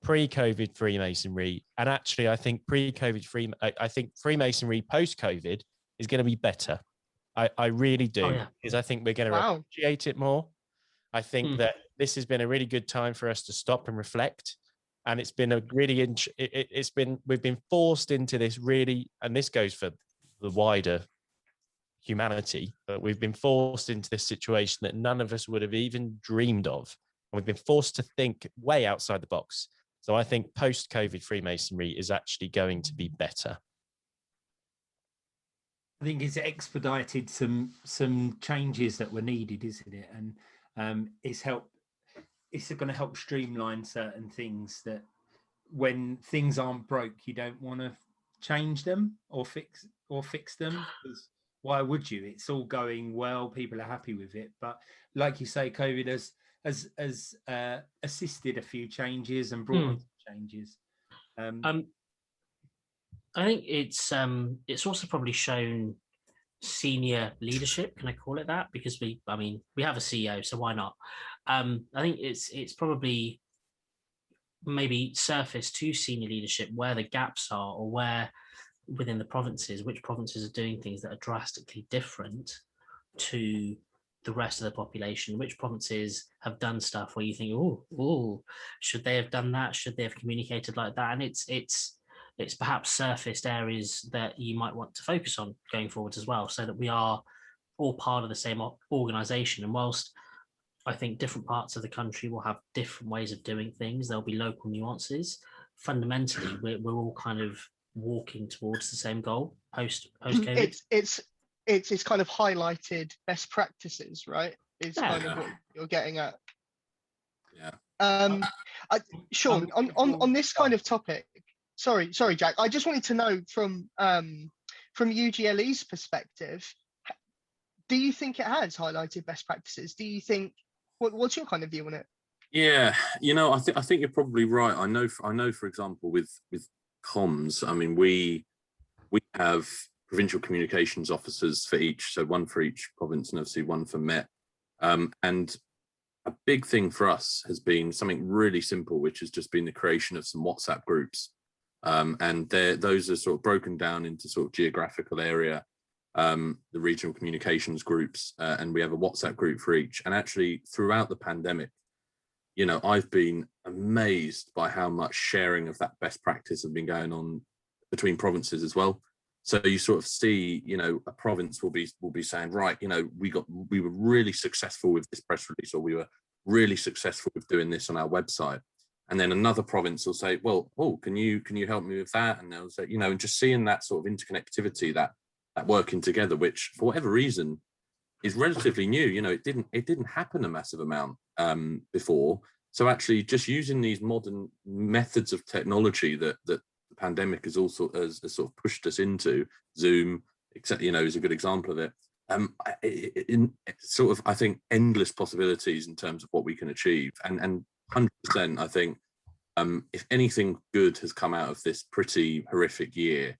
pre-COVID Freemasonry. And actually, I think I think Freemasonry post-COVID is going to be better. I really do, because I think we're going to appreciate it more. I think that this has been a really good time for us to stop and reflect. And it's been a really, we've been forced into this really, and this goes for the wider humanity, but we've been forced into this situation that none of us would have even dreamed of. And we've been forced to think way outside the box. So I think post-COVID Freemasonry is actually going to be better. I think it's expedited some changes that were needed, isn't it? And it's going to help streamline certain things that when things aren't broke, you don't want to change them or fix them, because why would you? It's all going well, people are happy with it. But like you say, COVID has assisted a few changes and brought on some changes. I think it's also probably shown senior leadership. Can I call it that? Because we have a CEO, so why not? I think it's probably maybe surfaced to senior leadership where the gaps are, or where within the provinces, which provinces are doing things that are drastically different to the rest of the population, which provinces have done stuff where you think, oh, should they have done that? Should they have communicated like that? And it's perhaps surfaced areas that you might want to focus on going forwards as well, so that we are all part of the same organisation. And whilst I think different parts of the country will have different ways of doing things, there'll be local nuances. Fundamentally, we're all kind of walking towards the same goal post-COVID. It's kind of highlighted best practices, right? Is kind of what you're getting at. Yeah. Shaun, on this kind of topic, sorry, Jack. I just wanted to know from UGLE's perspective, do you think it has highlighted best practices? Do you think, what's your kind of view on it? Yeah, I think you're probably right. I know, for example, with comms, I mean, we have provincial communications officers for each, so one for each province, and obviously one for Met. And a big thing for us has been something really simple, which has just been the creation of some WhatsApp groups. And those are sort of broken down into sort of geographical area, the regional communications groups, and we have a WhatsApp group for each. And actually, throughout the pandemic, I've been amazed by how much sharing of that best practice has been going on between provinces as well. So you sort of see, a province will be saying, right, we were really successful with this press release, or we were really successful with doing this on our website. And then another province will say, well, can you help me with that? And they'll say, and just seeing that sort of interconnectivity, that working together, which for whatever reason is relatively new. It didn't happen a massive amount before. So actually just using these modern methods of technology that the pandemic has also has sort of pushed us into, Zoom, except, is a good example of it. In sort of, I think, endless possibilities in terms of what we can achieve. And 100%, I think, if anything good has come out of this pretty horrific year,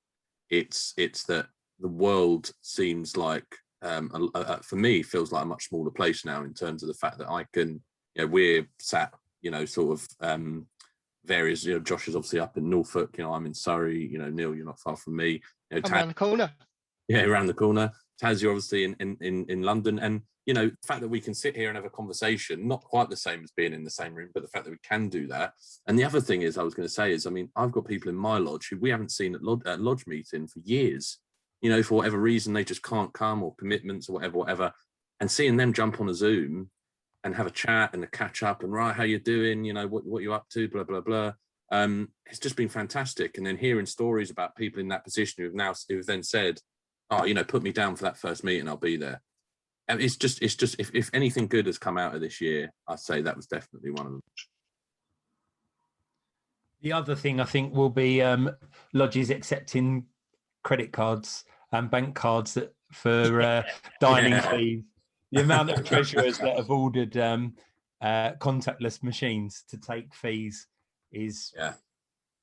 it's that the world seems like, for me, feels like a much smaller place now, in terms of the fact that I can, we're sat, sort of various, Josh is obviously up in Norfolk, I'm in Surrey, Neil, you're not far from me. I'm around the corner. Yeah, around the corner. Taz, you're obviously in London. And, the fact that we can sit here and have a conversation, not quite the same as being in the same room, but the fact that we can do that. And the other thing is, I was going to say is, I've got people in my lodge who we haven't seen at lodge meeting for years. For whatever reason, they just can't come, or commitments or whatever. And seeing them jump on a Zoom and have a chat and a catch up and, right, how you doing? What you up to, blah, blah, blah. It's just been fantastic. And then hearing stories about people in that position who've then said, oh, put me down for that first meeting, I'll be there. And it's just if anything good has come out of this year, I'd say that was definitely one of them. The other thing I think will be lodges accepting credit cards and bank cards for dining fees. The amount of treasurers that have ordered contactless machines to take fees is,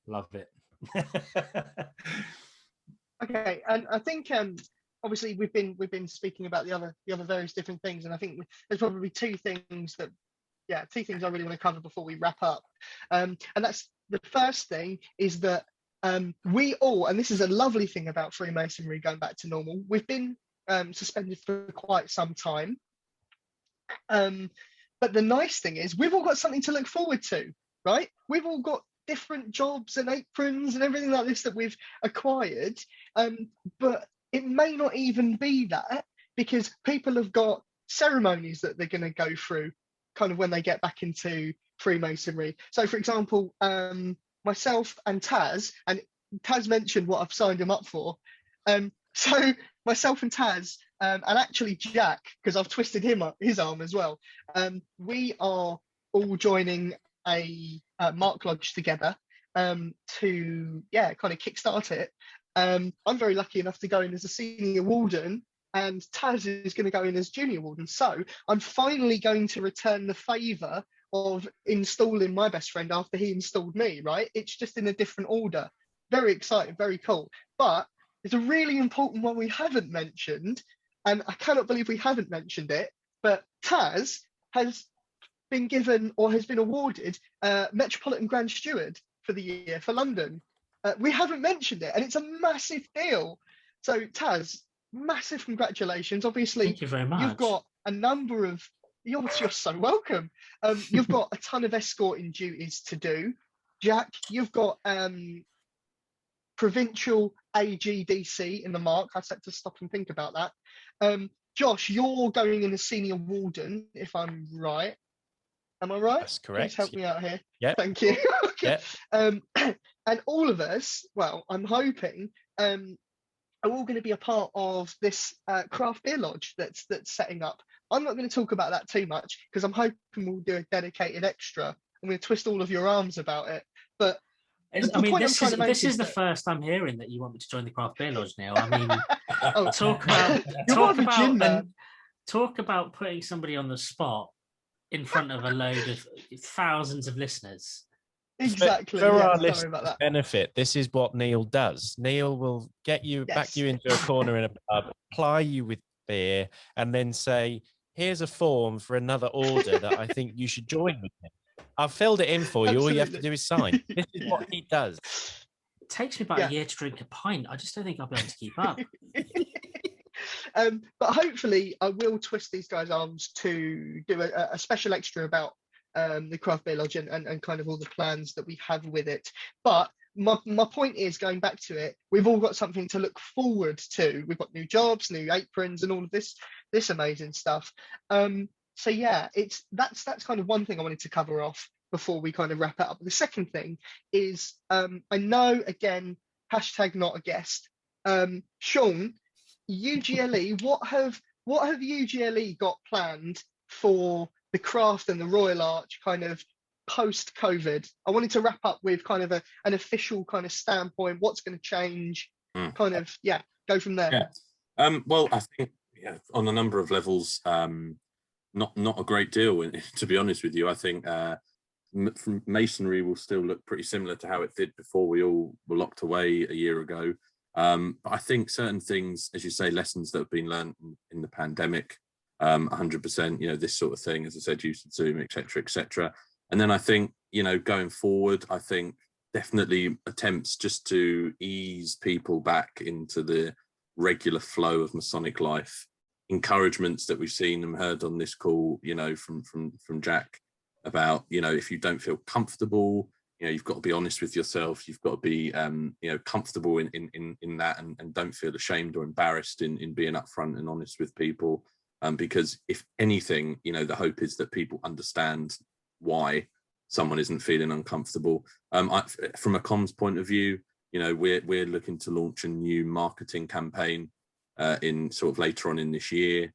love it. Okay, and I think obviously we've been speaking about the other various different things, and I think there's probably two things I really want to cover before we wrap up. And that's, the first thing is that we all, and this is a lovely thing about Freemasonry going back to normal, we've been suspended for quite some time. But the nice thing is we've all got something to look forward to, right? We've all got different jobs and aprons and everything like this that we've acquired. But it may not even be that, because people have got ceremonies that they're going to go through kind of when they get back into Freemasonry. So, for example, myself and Taz mentioned what I've signed him up for. So myself and Taz, and actually Jack, because I've twisted his arm as well, we are all joining a Mark Lodge together to kind of kickstart it. I'm very lucky enough to go in as a senior warden, and Taz is going to go in as junior warden. So I'm finally going to return the favour of installing my best friend after he installed me, right? It's just in a different order. Very exciting, very cool. But there's a really important one we haven't mentioned, and I cannot believe we haven't mentioned it, but Taz has been given, or has been awarded, Metropolitan Grand Steward for the year for London. We haven't mentioned it, and it's a massive deal. So Taz, massive congratulations. Obviously, thank you very much. You've got a number of, you're so welcome. You've got a ton of escorting duties to do. Jack, you've got provincial AGDC in the Mark. I had to stop and think about that. Josh, you're going in as senior warden, if I'm right. Am I right? That's correct. Please help me out here. Yeah. Thank you. Yeah. And all of us, well, I'm hoping, are all going to be a part of this craft beer lodge that's setting up. I'm not going to talk about that too much, because I'm hoping we'll do a dedicated extra. I'm going to twist all of your arms about it. But this is the first I'm hearing that you want me to join the craft beer lodge, Neil. I mean, talk about talk about putting somebody on the spot in front of a load of thousands of listeners. Exactly. For Yeah, our sorry listeners' about that. benefit, this is what Neil does. Neil will get you, back Yes. you into a corner in a pub, ply you with beer, and then say, here's a form for another order that I think you should join with him. I've filled it in for you. All you have to Absolutely. do is sign. This is what he does. It takes me about Yeah. a year to drink a pint. I just don't think I'll be able to keep up. But hopefully I will twist these guys' arms to do a special extra about the craft beer lodge and kind of all the plans that we have with it. But my point is, going back to it, we've all got something to look forward to. We've got new jobs, new aprons, and all of this amazing stuff. So yeah, that's kind of one thing I wanted to cover off before we kind of wrap it up. The second thing is, I know, again, hashtag not a guest. Shaun, UGLE, what have UGLE got planned for the craft and the Royal Arch kind of post-COVID? I wanted to wrap up with kind of an official kind of standpoint. What's going to change? Kind of, yeah, go from there. Yeah. Well, I think on a number of levels, not a great deal. And to be honest with you, I think masonry will still look pretty similar to how it did before we all were locked away a year ago. But I think certain things, as you say, lessons that have been learned in the pandemic, 100%, this sort of thing, as I said, use of Zoom, etc., etc. And then I think, going forward, I think definitely attempts just to ease people back into the regular flow of Masonic life. Encouragements that we've seen and heard on this call, from Jack about, if you don't feel comfortable, you've got to be honest with yourself. You've got to be, comfortable in that, and don't feel ashamed or embarrassed in being upfront and honest with people. Because if anything, the hope is that people understand why someone isn't feeling uncomfortable. From a comms point of view, we're looking to launch a new marketing campaign in sort of later on in this year,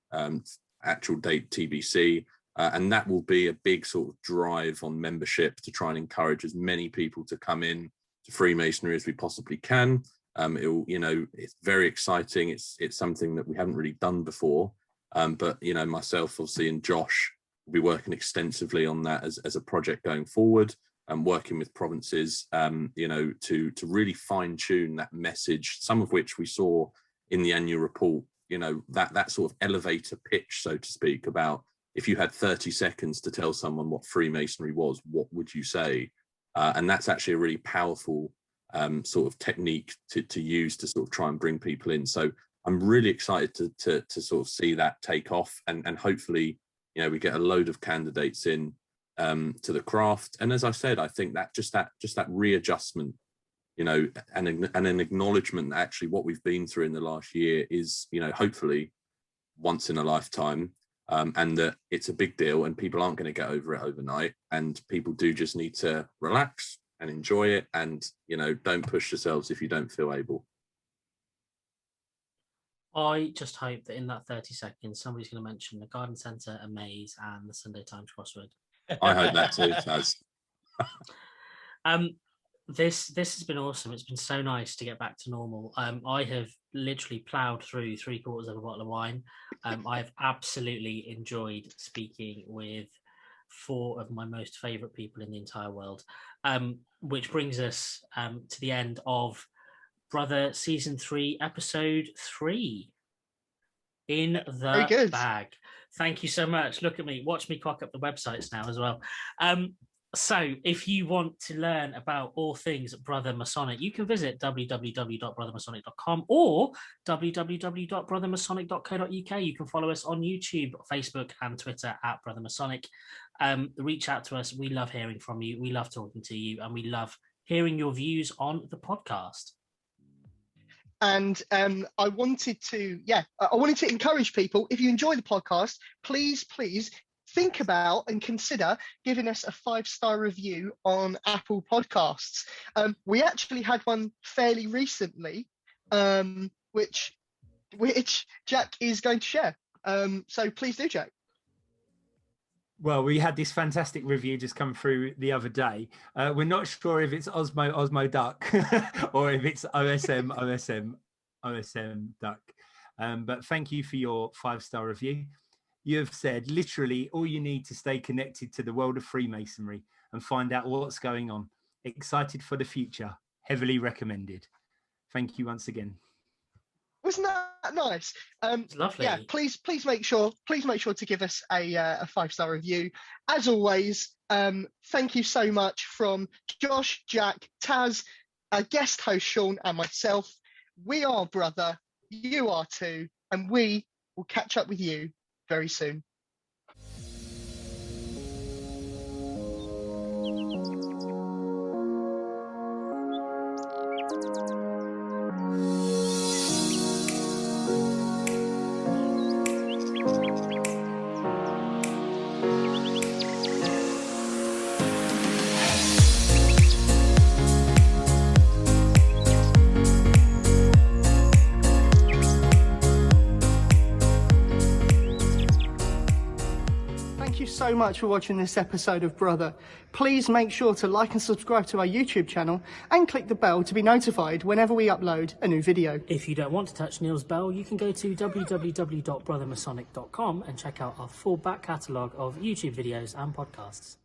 actual date TBC. And that will be a big sort of drive on membership to try and encourage as many people to come in to Freemasonry as we possibly can. It's very exciting. It's something that we haven't really done before. But myself, obviously, and Josh will be working extensively on that as a project going forward, and working with provinces, to really fine tune that message. Some of which we saw in the annual report. That sort of elevator pitch, so to speak, about if you had 30 seconds to tell someone what Freemasonry was, what would you say? And that's actually a really powerful sort of technique to use to sort of try and bring people in. So I'm really excited to sort of see that take off, and hopefully, we get a load of candidates in to the craft. And as I said, I think that just that readjustment, and an acknowledgement that actually what we've been through in the last year is, hopefully once in a lifetime. And that it's a big deal, and people aren't going to get over it overnight, and people do just need to relax and enjoy it, and don't push yourselves if you don't feel able. I just hope that in that 30 seconds somebody's going to mention the garden centre, a maze, and the Sunday Times crossword. I hope that too, Taz. This has been awesome. It's been so nice to get back to normal. I have literally ploughed through 3/4 of a bottle of wine. I've absolutely enjoyed speaking with 4 of my most favourite people in the entire world, which brings us to the end of Brother Season 3, Episode 3. In the bag. Thank you so much. Look at me. Watch me cock up the websites now as well. So if you want to learn about all things Brother Masonic, you can visit www.brothermasonic.com or www.brothermasonic.co.uk. You can follow us on YouTube, Facebook, and Twitter at Brother Masonic. Reach out to us. We love hearing from you. We love talking to you, and we love hearing your views on the podcast. And I wanted to encourage people, if you enjoy the podcast, please think about and consider giving us a 5-star review on Apple Podcasts. We actually had one fairly recently, which Jack is going to share. So please do, Jack. Well, we had this fantastic review just come through the other day. We're not sure if it's Osmo Duck or if it's OSM Duck. But thank you for your 5-star review. you have said literally all you need to stay connected to the world of Freemasonry and find out what's going on. Excited for the future. Heavily recommended. Thank you once again. Wasn't that nice? It's lovely. Yeah, please make sure to give us a 5-star review. As always, thank you so much from Josh, Jack, Taz, our guest host Shaun, and myself. We are brother, you are too, and we will catch up with you very soon. So much for watching this episode of Brother. Please make sure to like and subscribe to our YouTube channel and click the bell to be notified whenever we upload a new video. If you don't want to touch Neil's bell, you can go to www.brothermasonic.com and check out our full back catalogue of YouTube videos and podcasts.